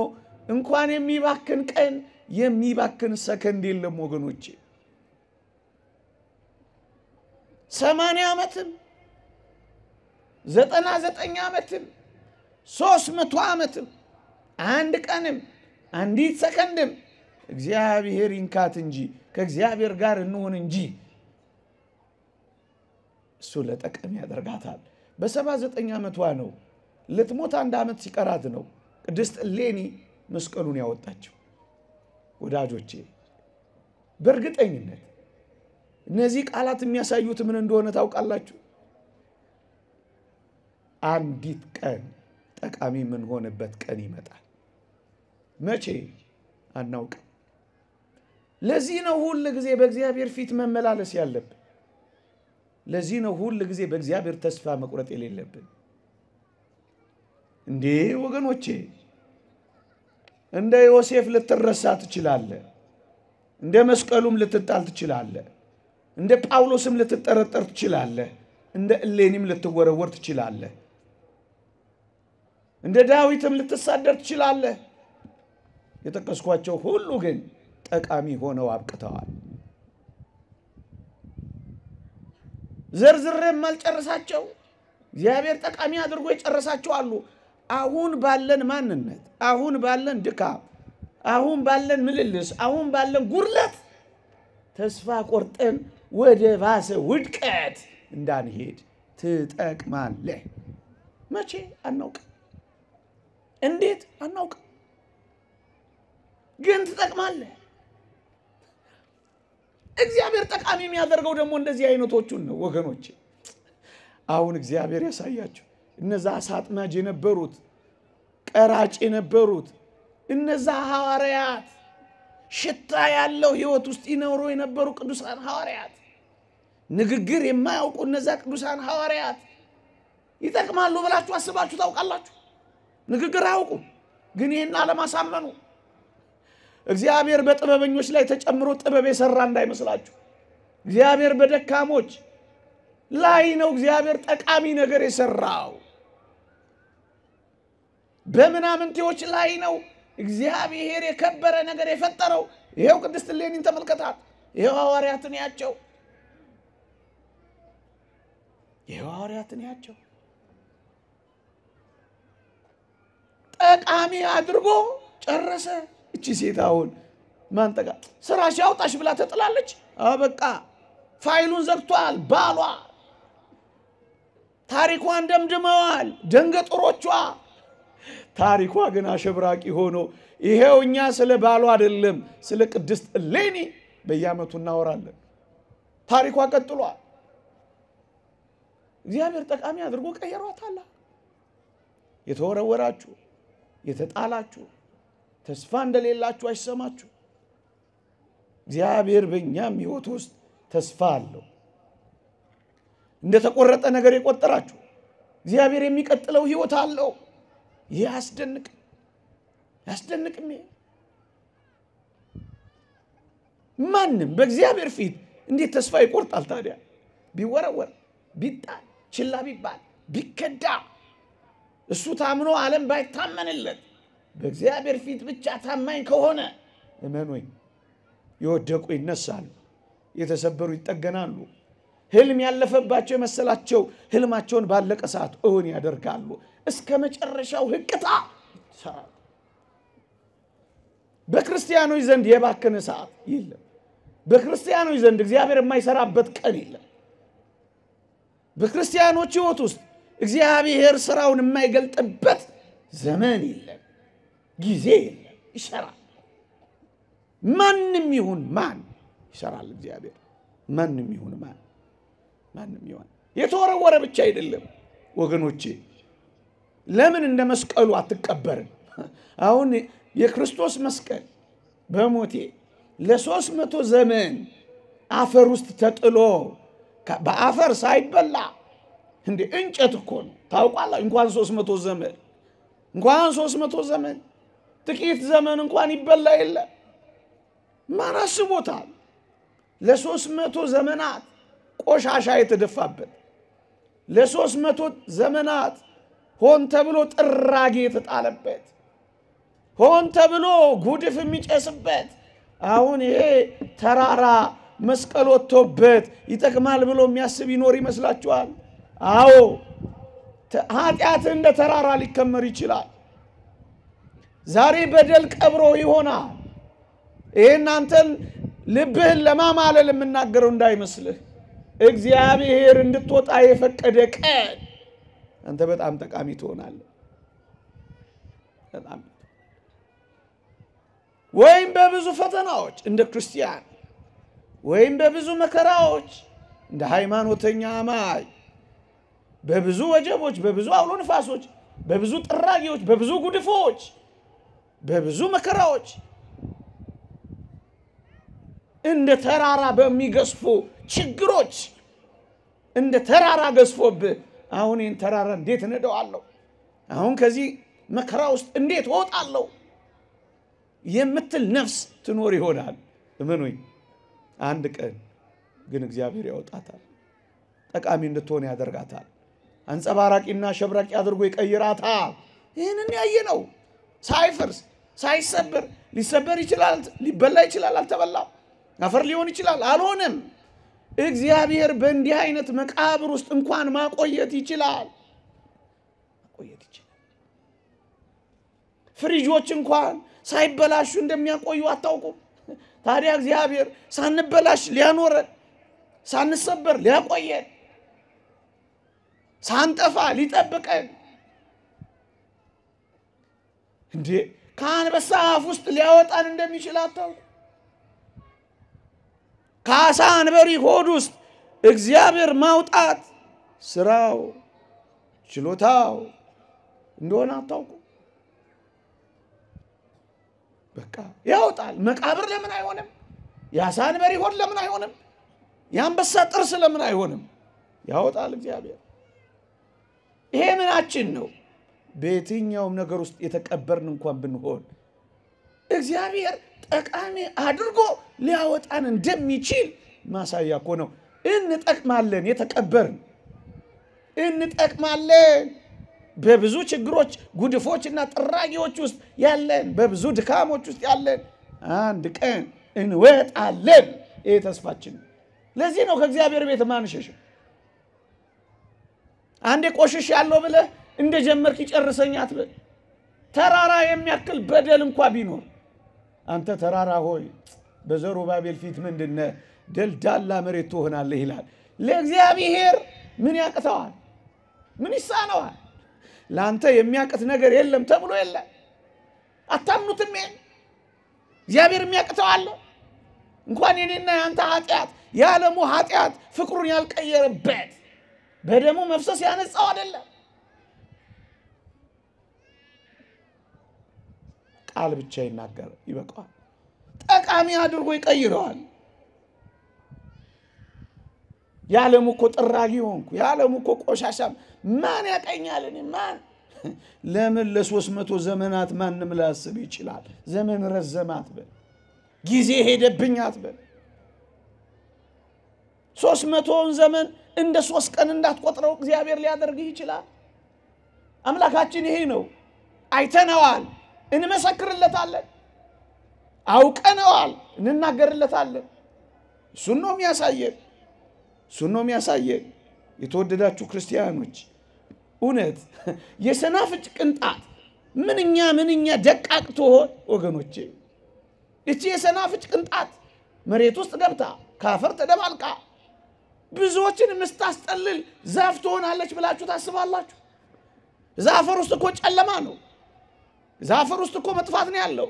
እንኳን የሚባክን ቀን የሚባክን ሰከንድ የለም ወገኖቼ። 80 ዓመትም 99 ዓመትም 300 ዓመትም አንድ ቀንም አንዲት ሰከንድም እግዚአብሔር ይንካት እንጂ ከእግዚአብሔር ጋር እንሆን እንጂ እሱ ለጠቀም ያደርጋታል። በ79 ዓመቷ ነው ልትሞት 1 ዓመት ሲቀራት ነው ቅድስት እሌኒ መስቀሉን ያወጣችው። ወዳጆቼ በእርግጠኝነት እነዚህ ቃላት የሚያሳዩት ምን እንደሆነ ታውቃላችሁ? አንዲት ቀን ጠቃሚ ምን ሆነበት ቀን ይመጣል። መቼ አናውቅም። ለዚህ ነው ሁሉ ጊዜ በእግዚአብሔር ፊት መመላለስ ያለብን። ለዚህ ነው ሁሉ ጊዜ በእግዚአብሔር ተስፋ መቁረጥ የሌለብን። እንዴ ወገኖቼ እንደ ዮሴፍ ልትረሳ ትችላለህ። እንደ መስቀሉም ልትጣል ትችላለህ። እንደ ጳውሎስም ልትጠረጠር ትችላለህ። እንደ እሌኒም ልትወረወር ትችላለህ። እንደ ዳዊትም ልትሳደር ትችላለህ። የጠቀስኳቸው ሁሉ ግን ጠቃሚ ሆነው አብቅተዋል። ዘርዝሬም አልጨርሳቸው እግዚአብሔር ጠቃሚ አድርጎ የጨረሳቸው አሉ። አሁን ባለን ማንነት፣ አሁን ባለን ድካም፣ አሁን ባለን ምልልስ፣ አሁን ባለን ጉርለት ተስፋ ቆርጠን ወደ ባሰ ውድቀት እንዳንሄድ ትጠቅማለህ። መቼ አናውቅም፣ እንዴት አናውቅም፣ ግን ትጠቅማለህ። እግዚአብሔር ጠቃሚ የሚያደርገው ደግሞ እንደዚህ አይነቶቹን ነው ወገኖቼ። አሁን እግዚአብሔር ያሳያችሁ እነዛ አሳጥማጅ የነበሩት፣ ቀራጭ የነበሩት እነዛ ሐዋርያት፣ ሽታ ያለው ሕይወት ውስጥ ይኖሩ የነበሩ ቅዱሳን ሐዋርያት፣ ንግግር የማያውቁ እነዛ ቅዱሳን ሐዋርያት ይጠቅማሉ ብላችሁ አስባችሁ ታውቃላችሁ? ንግግር አያውቁም፣ ግን ይሄን ዓለም አሳመኑ። እግዚአብሔር በጥበበኞች ላይ ተጨምሮ ጥበብ የሰራ እንዳይመስላችሁ። እግዚአብሔር በደካሞች ላይ ነው እግዚአብሔር ጠቃሚ ነገር የሰራው። በምናምንቴዎች ላይ ነው እግዚአብሔር የከበረ ነገር የፈጠረው። ይሄው ቅድስት እሌኒን ተመልከታት። ይሄው ሐዋርያትን ያቸው፣ ይሄው ሐዋርያትን ያቸው ጠቃሚ አድርጎ ጨረሰ። እቺ ሴት አሁን ማን ጠቃ ስራሽ ያውጣሽ ብላ ተጥላለች። አበቃ፣ ፋይሉን ዘግቷል ባሏ። ታሪኳን ደምድመዋል ደንገጥሮቿ። ታሪኳ ግን አሸብራቂ ሆኖ ይሄው እኛ ስለ ባሏ አይደለም ስለ ቅድስት እሌኒ በየዓመቱ እናወራለን። ታሪኳ ቀጥሏል። እግዚአብሔር ጠቃሚ አድርጎ ቀየሯታል። የተወረወራችሁ፣ የተጣላችሁ፣ ተስፋ እንደሌላችሁ አይሰማችሁ። እግዚአብሔር በእኛም ሕይወት ውስጥ ተስፋ አለው። እንደ ተቆረጠ ነገር የቆጠራችሁ እግዚአብሔር የሚቀጥለው ሕይወት አለው። ይህ ያስደንቅም ያስደንቅም። ማንም በእግዚአብሔር ፊት እንዴት ተስፋ ይቆርጣል ታዲያ? ቢወረወር፣ ቢጣል፣ ችላ ቢባል፣ ቢከዳ፣ እሱ ታምኖ ዓለም ባይታመንለት በእግዚአብሔር ፊት ብቻ ታማኝ ከሆነ እመኑኝ ይወደቁ ይነሳሉ፣ የተሰበሩ ይጠገናሉ። ህልም ያለፈባቸው የመሰላቸው ህልማቸውን ባለቀ ሰዓት እውን ያደርጋሉ። እስከ መጨረሻው ህቅታ ሰዓት በክርስቲያኖች ዘንድ የባከነ ሰዓት የለም። በክርስቲያኖች ዘንድ እግዚአብሔር የማይሰራበት ቀን የለም። በክርስቲያኖች ሕይወት ውስጥ እግዚአብሔር ስራውን የማይገልጥበት ዘመን የለም፣ ጊዜ የለም። ይሰራል። ማንም ይሁን ማን ይሰራል እግዚአብሔር። ማንም ይሁን ማን ማንም ይሁን። የተወረወረ ብቻ አይደለም ወገኖቼ። ለምን እንደ መስቀሉ አትቀበርም? አሁን የክርስቶስ መስቀል በሞቴ ለ300 ዘመን አፈር ውስጥ ተጥሎ በአፈር ሳይበላ እንዴ እንጨት እኮ ነው ታውቃለህ። እንኳን 300 ዘመን እንኳን 300 ዘመን ጥቂት ዘመን እንኳን ይበላ የለ። ማን አስቦታል? ለ300 ዘመናት ቆሻሻ የተደፋበት፣ ለ300 ዘመናት ሆን ተብሎ ጥራጌ የተጣለበት፣ ሆን ተብሎ ጉድፍ የሚጨስበት፣ አሁን ይሄ ተራራ መስቀል ወጥቶበት ይጠቅማል ብሎ የሚያስብ ይኖር ይመስላችኋል? አዎ ኃጢአት እንደ ተራራ ሊከመር ይችላል። ዛሬ በደል ቀብሮ ይሆናል። ይሄን አንተን ልብህን ለማማለል የምናገረው እንዳይመስልህ። እግዚአብሔር እንድትወጣ የፈቀደ ቀን አንተ በጣም ጠቃሚ ትሆናለህ። በጣም ወይም በብዙ ፈተናዎች እንደ ክርስቲያን፣ ወይም በብዙ መከራዎች እንደ ሃይማኖተኛ አማኝ፣ በብዙ ወጀቦች፣ በብዙ አውሎ ንፋሶች፣ በብዙ ጥራጊዎች፣ በብዙ ጉድፎች፣ በብዙ መከራዎች እንደ ተራራ በሚገስፉ ችግሮች እንደ ተራራ ገስፎብህ አሁን ይህን ተራራ እንዴት እነደዋለሁ? አሁን ከዚህ መከራ ውስጥ እንዴት እወጣለሁ የምትል ነፍስ ትኖር ይሆናል። እመኑኝ አንድ ቀን ግን እግዚአብሔር ያወጣታል። ጠቃሚ እንድትሆን ያደርጋታል። አንጸባራቂና ሸብራቂ አድርጎ ይቀይራታል። ይህንን ያየነው ሳይፈርስ ሳይሰበር ሊሰበር ይችላል፣ ሊበላ ይችላል፣ አልተበላም። አፈር ሊሆን ይችላል፣ አልሆነም። እግዚአብሔር በእንዲህ አይነት መቃብር ውስጥ እንኳን ማቆየት ይችላል። ፍሪጆች እንኳን ሳይበላሹ እንደሚያቆዩ አታውቁም? ታዲያ እግዚአብሔር ሳንበላሽ ሊያኖረን፣ ሳንሰበር ሊያቆየን፣ ሳንጠፋ ሊጠብቀን እንዴ ከአንበሳ አፍ ውስጥ ሊያወጣን እንደሚችል አታውቁም? ከአሳ አንበሪ ሆድ ውስጥ እግዚአብሔር ማውጣት ስራው ችሎታው እንደሆነ አታውቁም? በቃ ያወጣል። መቃብር ለምን አይሆንም? የአሳ አንበሪ ሆድ ለምን አይሆንም? የአንበሳ ጥርስ ለምን አይሆንም? ያወጣል እግዚአብሔር። ይሄ ምናችን ነው? በየትኛውም ነገር ውስጥ የተቀበርን እንኳን ብንሆን እግዚአብሔር ጠቃሚ አድርጎ ሊያወጣን እንደሚችል ማሳያ እኮ ነው። እንጠቅማለን፣ የተቀበርን እንጠቅማለን። በብዙ ችግሮች ጉድፎችና ጥራጊዎች ውስጥ ያለን፣ በብዙ ድካሞች ውስጥ ያለን አንድ ቀን እንወጣለን። ይሄ ተስፋችን። ለዚህ ነው ከእግዚአብሔር ቤት ማንሸሽም። አንዴ ቆሽሽ ያለው ብለህ እንደጀመርክ ይጨርሰኝ አትበል። ተራራ የሚያክል በደል እንኳን ቢኖር አንተ ተራራ ሆይ በዘሩባቤል ፊት ምንድነህ? ደልዳላ መሬት ትሆናለህ ይላል። ለእግዚአብሔር ምን ያቅተዋል? ምን ይሳነዋል? ለአንተ የሚያቅት ነገር የለም ተብሎ የለ። አታምኑትም? እግዚአብሔር የሚያቅተው አለ? እንኳን የኔና ያንተ ኃጢአት የዓለሙ ኃጢአት ፍቅሩን ያልቀየረበት በደሙ መፍሰስ ያነጻው አይደለም። ቃል ብቻ ይናገር ይበቃል። ጠቃሚ አድርጎ ይቀይረዋል። የዓለሙ እኮ ጥራጊ ሆንኩ፣ የዓለሙ እኮ ቆሻሻም ማን ያቀኛል? እኔ ማን ለምን ለ300 ዘመናት ማንም ላስብ ይችላል? ዘመን ረዘማት በል፣ ጊዜ ሄደብኝ አትበል። 300ን ዘመን እንደ 3 ቀን እንዳትቆጥረው እግዚአብሔር ሊያደርግህ ይችላል። አምላካችን ይሄ ነው። አይተነዋል፣ እንመሰክርለታለን። አውቀነዋል፣ እንናገርለታለን። እሱን ነው የሚያሳየን፣ እሱን ነው የሚያሳየን። የተወደዳችሁ ክርስቲያኖች እውነት የሰናፍጭ ቅንጣት ምንኛ ደቃቅ ትሆን ወገኖቼ። እቺ የሰናፍጭ ቅንጣት መሬት ውስጥ ገብታ ካፈር ተደባልቃ ብዙዎችን ምስታስጠልል ዛፍ ትሆናለች ብላችሁ ታስባላችሁ? ዛፈር ውስጥ እኮ ጨለማ ነው። ዛፈር ውስጥ እኮ መጥፋት ነው ያለው።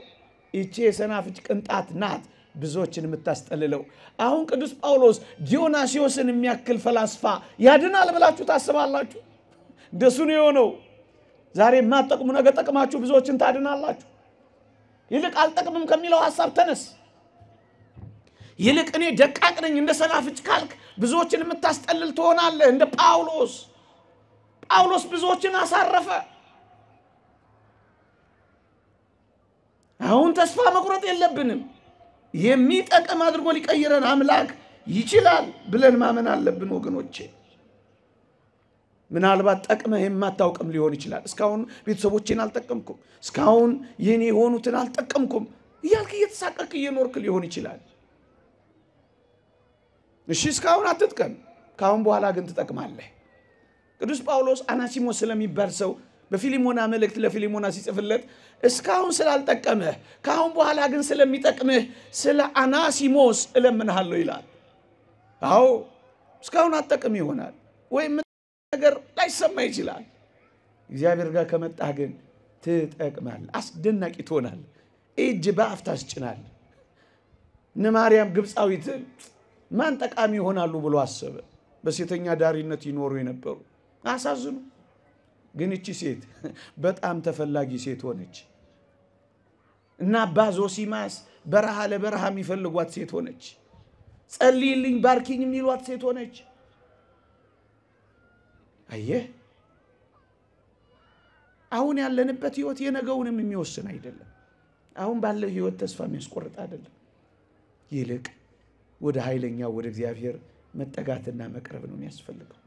እቺ የሰናፍጭ ቅንጣት ናት ብዙዎችን የምታስጠልለው። አሁን ቅዱስ ጳውሎስ ዲዮናስዮስን የሚያክል ፈላስፋ ያድናል ብላችሁ ታስባላችሁ? እንደሱ ነው የሆነው። ዛሬ ማጠቅሙ ነገር ጠቅማችሁ ብዙዎችን ታድናላችሁ። ይልቅ አልጠቅምም ከሚለው ሐሳብ ተነስ። ይልቅ እኔ ደቃቅ ነኝ እንደ ሰናፍጭ ካልክ ብዙዎችን የምታስጠልል ትሆናለህ። እንደ ጳውሎስ ብዙዎችን አሳረፈ። አሁን ተስፋ መቁረጥ የለብንም። የሚጠቅም አድርጎ ሊቀይረን አምላክ ይችላል ብለን ማመን አለብን ወገኖቼ። ምናልባት ጠቅመህ የማታውቅም ሊሆን ይችላል። እስካሁን ቤተሰቦቼን አልጠቀምኩም፣ እስካሁን የኔ የሆኑትን አልጠቀምኩም እያልክ እየተሳቀቅ እየኖርክ ሊሆን ይችላል። እሺ እስካሁን አትጥቀም፣ ካሁን በኋላ ግን ትጠቅማለህ። ቅዱስ ጳውሎስ አናሲሞስ ስለሚባል ሰው በፊሊሞና መልእክት ለፊሊሞና ሲጽፍለት እስካሁን ስላልጠቀመህ ካሁን በኋላ ግን ስለሚጠቅምህ ስለ አናሲሞስ እለምንሃለሁ ይላል። አዎ እስካሁን አትጠቅም ይሆናል ወይም ነገር ላይሰማ ይችላል። እግዚአብሔር ጋር ከመጣህ ግን ትጠቅማለህ፣ አስደናቂ ትሆናለህ፣ እጅ በአፍ ታስጭናለህ። እነ ማርያም ግብፃዊት ማን ጠቃሚ ይሆናሉ ብሎ አሰበ። በሴተኛ ዳሪነት ይኖሩ የነበሩ አሳዝኑ። ግን እቺ ሴት በጣም ተፈላጊ ሴት ሆነች እና አባ ዞሲማስ በረሃ ለበረሃ የሚፈልጓት ሴት ሆነች። ጸልይልኝ ባርኪኝ የሚሏት ሴት ሆነች። አየህ አሁን ያለንበት ህይወት የነገውንም የሚወስን አይደለም። አሁን ባለው ህይወት ተስፋ የሚያስቆርጥ አይደለም። ይልቅ ወደ ኃይለኛው ወደ እግዚአብሔር መጠጋትና መቅረብ ነው የሚያስፈልገው።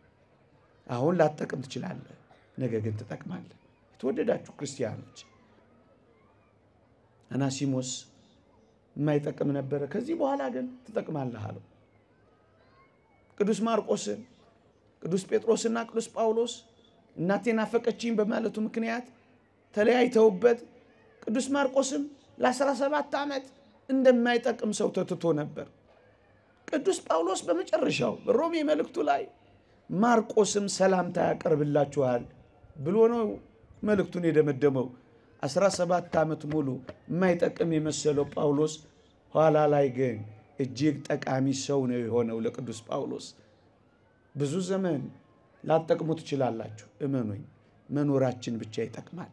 አሁን ላትጠቅም ትችላለህ፣ ነገ ግን ትጠቅማለህ። የተወደዳችሁ ክርስቲያኖች አናሲሞስ የማይጠቅም ነበር፣ ከዚህ በኋላ ግን ትጠቅማለህ አለው። ቅዱስ ማርቆስን ቅዱስ ጴጥሮስና ቅዱስ ጳውሎስ እናቴን አፈቀችኝ በማለቱ ምክንያት ተለያይተውበት ቅዱስ ማርቆስም ለ17 ዓመት እንደማይጠቅም ሰው ተትቶ ነበር። ቅዱስ ጳውሎስ በመጨረሻው በሮሜ መልእክቱ ላይ ማርቆስም ሰላምታ ያቀርብላችኋል ብሎ ነው መልእክቱን የደመደመው። 17 ዓመት ሙሉ የማይጠቅም የመሰለው ጳውሎስ ኋላ ላይ ግን እጅግ ጠቃሚ ሰው ነው የሆነው ለቅዱስ ጳውሎስ። ብዙ ዘመን ላትጠቅሙ ትችላላችሁ፣ እመኑኝ መኖራችን ብቻ ይጠቅማል።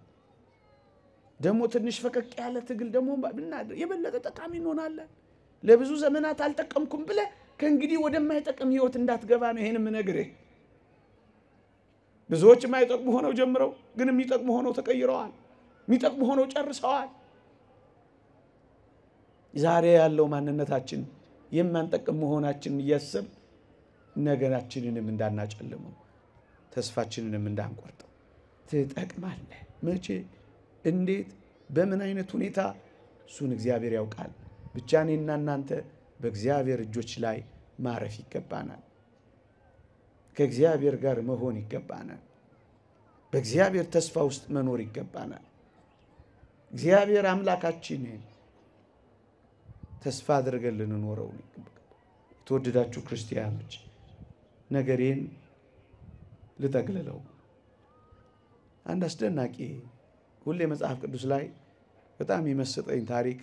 ደግሞ ትንሽ ፈቀቅ ያለ ትግል ደግሞ የበለጠ ጠቃሚ እንሆናለን። ለብዙ ዘመናት አልጠቀምኩም ብለህ ከእንግዲህ ወደማይጠቅም ህይወት እንዳትገባ ነው ይሄን የምነግርህ። ብዙዎች የማይጠቅሙ ሆነው ጀምረው ግን የሚጠቅሙ ሆነው ተቀይረዋል፣ የሚጠቅሙ ሆነው ጨርሰዋል። ዛሬ ያለው ማንነታችን የማንጠቅም መሆናችን እያሰብ ነገራችንንም እንዳናጨልመው ተስፋችንንም እንዳንቆርጠው። ትጠቅማለህ። መቼ፣ እንዴት፣ በምን አይነት ሁኔታ እሱን እግዚአብሔር ያውቃል። ብቻ እኔና እናንተ በእግዚአብሔር እጆች ላይ ማረፍ ይገባናል። ከእግዚአብሔር ጋር መሆን ይገባናል። በእግዚአብሔር ተስፋ ውስጥ መኖር ይገባናል። እግዚአብሔር አምላካችንን ተስፋ አድርገን ልንኖረው ይገባል። የተወደዳችሁ ክርስቲያኖች ነገሬን ልጠቅልለው። አንድ አስደናቂ ሁሌ መጽሐፍ ቅዱስ ላይ በጣም የመሰጠኝ ታሪክ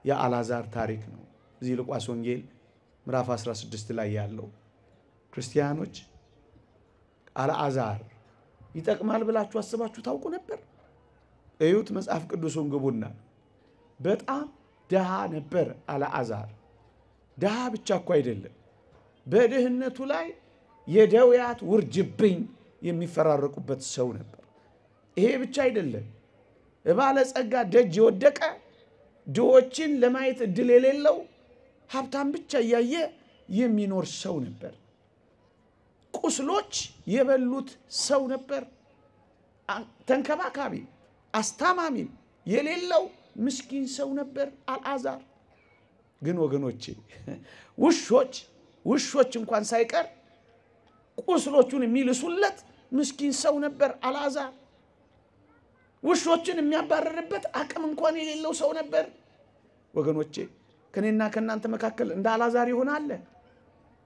የአልዓዛር ታሪክ ነው። እዚህ ሉቃስ ወንጌል ምዕራፍ 16 ላይ ያለው ክርስቲያኖች አልዓዛር ይጠቅማል ብላችሁ አስባችሁ ታውቁ ነበር? እዩት፣ መጽሐፍ ቅዱሱን ግቡና በጣም ደሃ ነበር አልዓዛር። ደሃ ብቻ እኮ አይደለም፣ በድህነቱ ላይ የደውያት ውርጅብኝ የሚፈራረቁበት ሰው ነበር። ይሄ ብቻ አይደለም፣ ባለጸጋ ደጅ የወደቀ ድሆችን ለማየት እድል የሌለው ሀብታም ብቻ እያየ የሚኖር ሰው ነበር። ቁስሎች የበሉት ሰው ነበር። ተንከባካቢ አስታማሚ የሌለው ምስኪን ሰው ነበር አልዓዛር። ግን ወገኖቼ ውሾች እንኳን ሳይቀር ቁስሎቹን የሚልሱለት ምስኪን ሰው ነበር አልዓዛር። ውሾችን የሚያባረርበት አቅም እንኳን የሌለው ሰው ነበር። ወገኖቼ ከኔና ከናንተ መካከል እንደ አልዓዛር ይሆናል።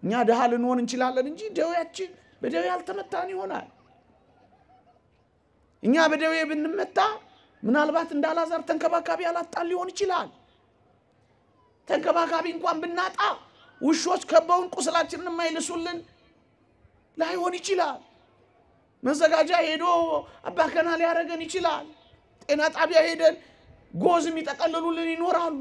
እኛ ደሃ ልንሆን እንችላለን እንጂ ደዌያችን በደዌ ያልተመታን ይሆናል። እኛ በደዌ ብንመታ ምናልባት እንደ አልዓዛር ተንከባካቢ ያላጣን ሊሆን ይችላል። ተንከባካቢ እንኳን ብናጣ ውሾች ከበውን ቁስላችንን የማይልሱልን ላይሆን ይችላል። መዘጋጃ ሄዶ አባከና ሊያረገን ይችላል። ጤና ጣቢያ ሄደን ጎዝ የሚጠቀልሉልን ይኖራሉ።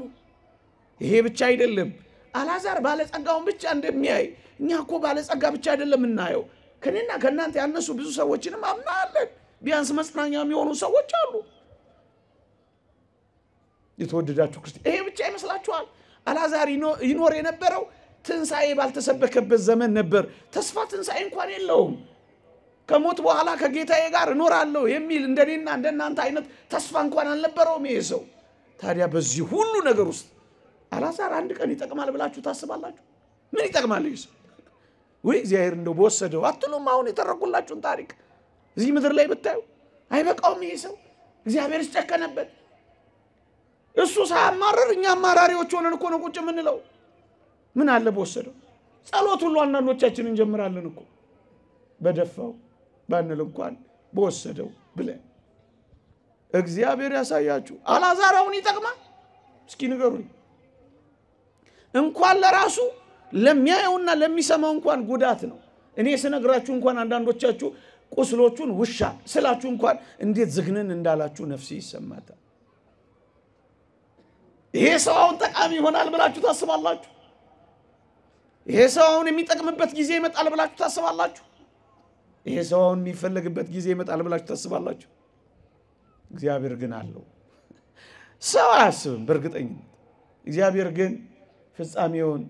ይሄ ብቻ አይደለም፣ አልዓዛር ባለጸጋውን ብቻ እንደሚያይ እኛ እኮ ባለጸጋ ብቻ አይደለም እናየው። ከኔና ከናንተ ያነሱ ብዙ ሰዎችንም አምናለን። ቢያንስ መጽናኛ የሚሆኑ ሰዎች አሉ። የተወደዳችሁ ክርስቲያን ይሄ ብቻ ይመስላችኋል? አልዓዛር ይኖር የነበረው ትንሳኤ ባልተሰበከበት ዘመን ነበር። ተስፋ ትንሳኤ እንኳን የለውም። ከሞት በኋላ ከጌታዬ ጋር እኖራለሁ የሚል እንደኔና እንደናንተ አይነት ተስፋ እንኳን አልነበረውም ይሄ ሰው። ታዲያ በዚህ ሁሉ ነገር ውስጥ አልዓዛር አንድ ቀን ይጠቅማል ብላችሁ ታስባላችሁ? ምን ይጠቅማል ይሄ ሰው? ወይ እግዚአብሔር እንደው በወሰደው አትሉም? አሁን የተረኩላችሁን ታሪክ እዚህ ምድር ላይ ብታዩ አይበቃውም ይሄ ሰው? እግዚአብሔር ሲጨከነበት እሱ ሳያማረር እኛ አማራሪዎች ሆነን እኮ ነው ቁጭ የምንለው። ምን አለ በወሰደው? ጸሎት ሁሉ አንዳንዶቻችን እንጀምራለን እኮ በደፋው ባንል እንኳን በወሰደው ብለን። እግዚአብሔር ያሳያችሁ። አልዓዛር አሁን ይጠቅማል? እስኪ ንገሩኝ። እንኳን ለራሱ ለሚያየውና ለሚሰማው እንኳን ጉዳት ነው። እኔ ስነግራችሁ እንኳን አንዳንዶቻችሁ ቁስሎቹን ውሻ ስላችሁ እንኳን እንዴት ዝግነን እንዳላችሁ ነፍሴ ይሰማታል። ይሄ ሰው አሁን ጠቃሚ ይሆናል ብላችሁ ታስባላችሁ? ይሄ ሰው አሁን የሚጠቅምበት ጊዜ ይመጣል ብላችሁ ታስባላችሁ? ይሄ ሰው አሁን የሚፈልግበት ጊዜ ይመጣል ብላችሁ ታስባላችሁ? እግዚአብሔር ግን አለው። ሰው አያስብም በእርግጠኝነት። እግዚአብሔር ግን ፍጻሜውን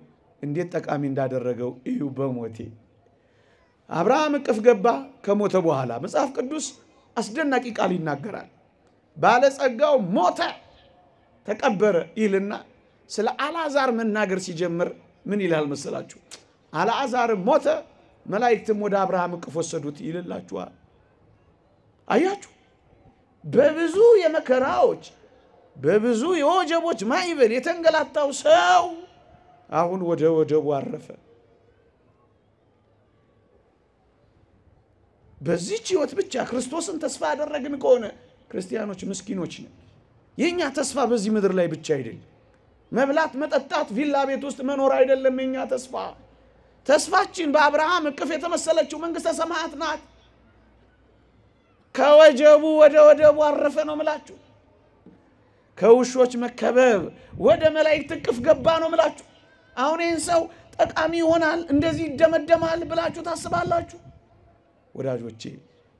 እንዴት ጠቃሚ እንዳደረገው እዩ። በሞቴ አብርሃም እቅፍ ገባ ከሞተ በኋላ መጽሐፍ ቅዱስ አስደናቂ ቃል ይናገራል። ባለጸጋው ሞተ ተቀበረ ይልና ስለ አልዓዛር መናገር ሲጀምር ምን ይላል መሰላችሁ? አልዓዛር ሞተ መላእክትም ወደ አብርሃም እቅፍ ወሰዱት ይልላችኋል። አያችሁ፣ በብዙ የመከራዎች በብዙ የወጀቦች ማዕበል የተንገላታው ሰው አሁን ወደ ወደቡ አረፈ። በዚህች ሕይወት ብቻ ክርስቶስን ተስፋ ያደረግን ከሆነ ክርስቲያኖች ምስኪኖች ነን። የኛ ተስፋ በዚህ ምድር ላይ ብቻ አይደለም። መብላት መጠጣት ቪላ ቤት ውስጥ መኖር አይደለም የኛ ተስፋ። ተስፋችን በአብርሃም እቅፍ የተመሰለችው መንግስተ ሰማያት ናት። ከወጀቡ ወደ ወደቡ አረፈ ነው ምላችሁ። ከውሾች መከበብ ወደ መላእክት እቅፍ ገባ ነው ምላችሁ። አሁን ይህን ሰው ጠቃሚ ይሆናል እንደዚህ ይደመደማል ብላችሁ ታስባላችሁ? ወዳጆቼ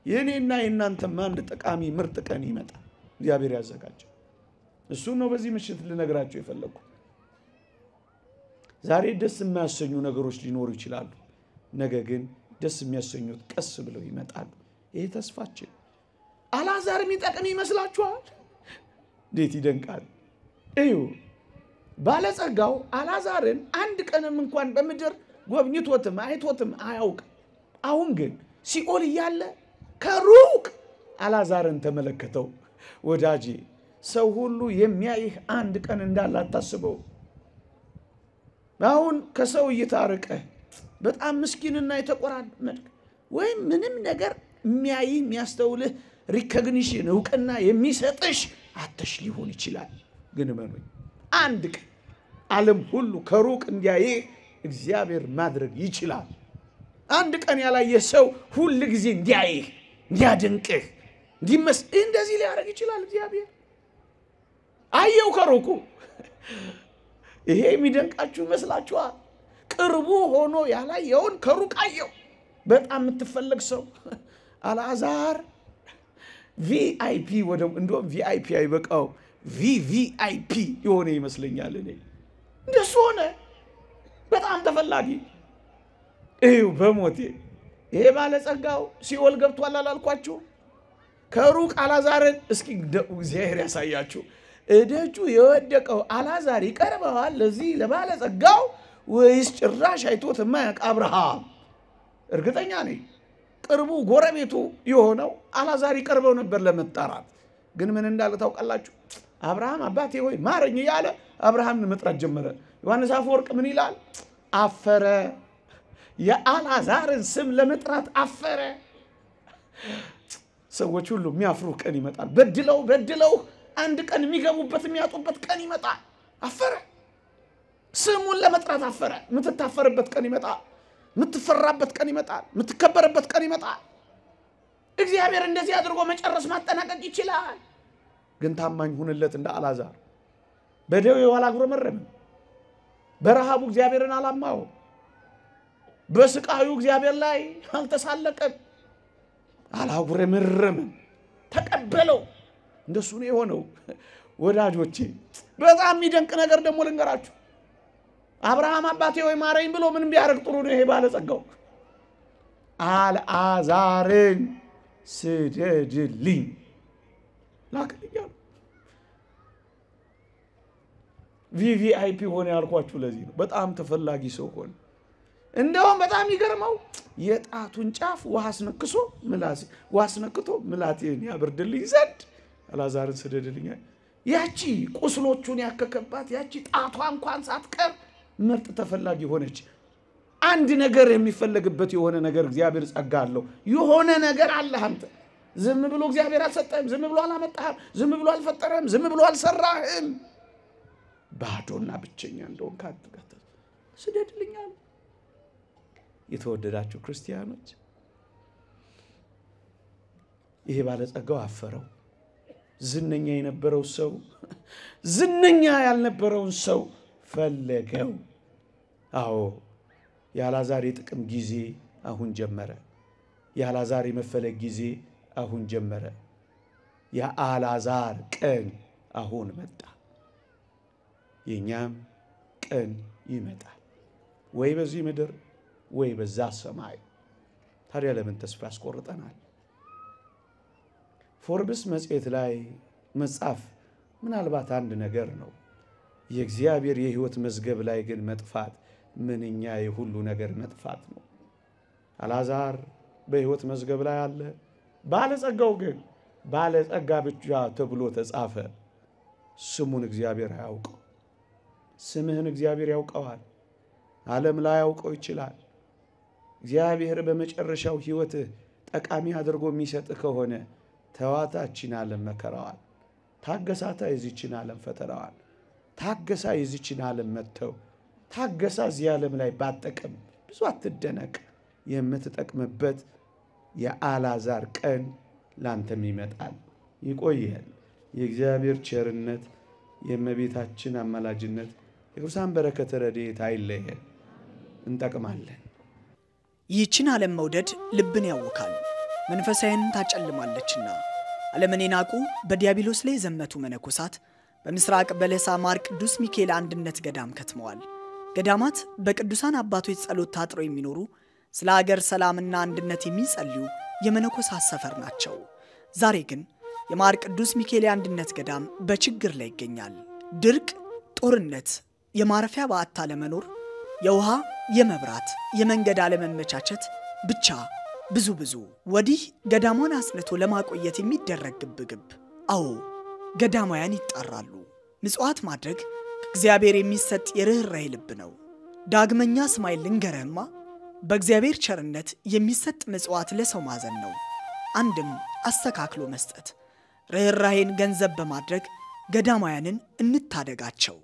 የኔና የእናንተም አንድ ጠቃሚ ምርጥ ቀን ይመጣል። እግዚአብሔር ያዘጋጀው እሱ ነው። በዚህ ምሽት ልነግራችሁ የፈለኩት ዛሬ ደስ የሚያሰኙ ነገሮች ሊኖሩ ይችላሉ። ነገ ግን ደስ የሚያሰኙት ቀስ ብለው ይመጣሉ። ይሄ ተስፋችን። አልዓዛር የሚጠቅም ይመስላችኋል? እንዴት ይደንቃል! እዩ፣ ባለጸጋው አልዓዛርን አንድ ቀንም እንኳን በምድር ጎብኝቶትም አይቶትም አያውቅም። አሁን ግን ሲኦል እያለ ከሩቅ አልዓዛርን ተመለከተው። ወዳጄ ሰው ሁሉ የሚያይህ አንድ ቀን እንዳለ አታስበው። አሁን ከሰው እየታረቀ በጣም ምስኪንና የተቆራመድክ ወይም ምንም ነገር የሚያይህ የሚያስተውልህ ሪኮግኒሽን እውቅና የሚሰጥሽ አተሽ ሊሆን ይችላል። ግን መኖኝ አንድ ቀን ዓለም ሁሉ ከሩቅ እንዲያይህ እግዚአብሔር ማድረግ ይችላል። አንድ ቀን ያላየ ሰው ሁሉ ጊዜ እንዲያይህ እንዲያደንቅህ እንደዚህ ሊያደርግ ይችላል እግዚአብሔር። አየው ከሩቁ። ይሄ የሚደንቃችሁ ይመስላችኋል? ቅርቡ ሆኖ ያላየውን ከሩቅ አየው። በጣም የምትፈልግ ሰው አልዓዛር ቪአይፒ እንደውም ቪአይፒ አይበቃው ቪቪአይፒ የሆነ ይመስለኛል። እኔ እንደሱ ሆነ። በጣም ተፈላጊ። እዩ በሞቴ ይሄ ባለጸጋው ሲኦል ገብቷል አላልኳችሁ? ከሩቅ አልዓዛርን እስኪ እግዚአብሔር ያሳያችሁ። እደጁ የወደቀው አልዓዛር ይቀርበዋል ለዚህ ለባለጸጋው ወይስ ጭራሽ አይቶት የማያውቅ አብርሃም? እርግጠኛ ነኝ ቅርቡ ጎረቤቱ የሆነው አልዓዛር ይቀርበው ነበር ለመጣራት። ግን ምን እንዳለ ታውቃላችሁ? አብርሃም አባቴ ሆይ ማረኝ እያለ አብርሃምን መጥራት ጀመረ። ዮሐንስ አፈወርቅ ምን ይላል? አፈረ። የአልዓዛርን ስም ለመጥራት አፈረ። ሰዎች ሁሉ የሚያፍሩ ቀን ይመጣል። በድለው አንድ ቀን የሚገቡበት የሚያጡበት ቀን ይመጣል። አፈረ። ስሙን ለመጥራት አፈረ። የምትታፈርበት ቀን ይመጣል። የምትፈራበት ቀን ይመጣል። የምትከበርበት ቀን ይመጣል። እግዚአብሔር እንደዚህ አድርጎ መጨረስ ማጠናቀቅ ይችላል። ግን ታማኝ ሁንለት እንደ አልዓዛር። በደዌው አላጉረመረመም። በረሃቡ እግዚአብሔርን አላማው። በስቃዩ እግዚአብሔር ላይ አልተሳለቀም። አላጉረመረመም። ተቀበለው። እንደሱ ነው የሆነው። ወዳጆቼ በጣም የሚደንቅ ነገር ደግሞ ልንገራችሁ። አብርሃም አባቴ ሆይ ማረኝ ብሎ ምን ቢያደርግ ጥሩ ነው? ይሄ ባለጸጋው አልዓዛርን ስደድልኝ ላክልኛል። ቪቪአይፒ ሆነ ያልኳችሁ ለዚህ ነው። በጣም ተፈላጊ ሰው ሆነ። እንደውም በጣም ይገርመው የጣቱን ጫፍ ውሃ አስነክቶ ምላቴን ያብርድልኝ ዘንድ አልዓዛርን ስደድልኝ። ያቺ ቁስሎቹን ያከከባት ያቺ ጣቷ እንኳን ሳትቀር ምርጥ ተፈላጊ ሆነች። አንድ ነገር የሚፈልግበት የሆነ ነገር እግዚአብሔር ጸጋ አለው። የሆነ ነገር አለ። አንተ ዝም ብሎ እግዚአብሔር አልሰጠህም። ዝም ብሎ አላመጣህም። ዝም ብሎ አልፈጠረህም። ዝም ብሎ አልሰራህም። ባዶና ብቸኛ እንደሆንክ አድርገህ ስደድልኛል። የተወደዳችሁ ክርስቲያኖች ይሄ ባለጸጋው አፈረው። ዝነኛ የነበረው ሰው ዝነኛ ያልነበረውን ሰው ፈለገው። አዎ የአልዓዛር የጥቅም ጊዜ አሁን ጀመረ። የአልዓዛር የመፈለግ ጊዜ አሁን ጀመረ። የአልዓዛር ቀን አሁን መጣ። የኛም ቀን ይመጣል፣ ወይ በዚህ ምድር ወይ በዛ ሰማይ። ታዲያ ለምን ተስፋ ያስቆርጠናል? ፎርብስ መጽሔት ላይ መጻፍ ምናልባት አንድ ነገር ነው። የእግዚአብሔር የሕይወት መዝገብ ላይ ግን መጥፋት ምንኛ የሁሉ ነገር መጥፋት ነው። አልዓዛር በሕይወት መዝገብ ላይ አለ። ባለጸጋው ግን ባለጸጋ ብቻ ተብሎ ተጻፈ። ስሙን እግዚአብሔር አያውቀው። ስምህን እግዚአብሔር ያውቀዋል። ዓለም ላይ ያውቀው ይችላል። እግዚአብሔር በመጨረሻው ሕይወትህ ጠቃሚ አድርጎ የሚሰጥ ከሆነ ተዋታችን ዓለም መከራዋል፣ ታገሳታ የዚችን ዓለም ፈተናዋል፣ ታገሳ የዚችን ዓለም መተው፣ ታገሳ እዚህ ዓለም ላይ ባጠቅም ብዙ አትደነቅ። የምትጠቅምበት የአልዓዛር ቀን ላንተም ይመጣል። ይቆየን። የእግዚአብሔር ቸርነት፣ የእመቤታችን አማላጅነት፣ የቅዱሳን በረከት ረድኤት አይለየን። እንጠቅማለን። ይህችን ዓለም መውደድ ልብን ያወካል፣ መንፈሳዊን ታጨልማለችና ዓለምን የናቁ በዲያብሎስ ላይ የዘመቱ መነኮሳት በምስራቅ በለሳ ማር ቅዱስ ሚካኤል አንድነት ገዳም ከትመዋል። ገዳማት በቅዱሳን አባቶች ጸሎት ታጥረው የሚኖሩ ስለ ሀገር ሰላምና አንድነት የሚጸልዩ የመነኮሳት ሰፈር ናቸው። ዛሬ ግን የማር ቅዱስ ሚካኤል አንድነት ገዳም በችግር ላይ ይገኛል። ድርቅ፣ ጦርነት፣ የማረፊያ በአታ ለመኖር፣ የውሃ የመብራት የመንገድ አለመመቻቸት፣ ብቻ ብዙ ወዲህ ገዳሙን አስነቶ ለማቆየት የሚደረግ ግብግብ። አዎ ገዳማውያን ይጣራሉ። ምጽዋት ማድረግ ከእግዚአብሔር የሚሰጥ የርህራሄ ልብ ነው። ዳግመኛ ስማይ ልንገርህማ በእግዚአብሔር ቸርነት የሚሰጥ ምጽዋት ለሰው ማዘን ነው። አንድም አስተካክሎ መስጠት፣ ርህራሄን ገንዘብ በማድረግ ገዳማውያንን እንታደጋቸው።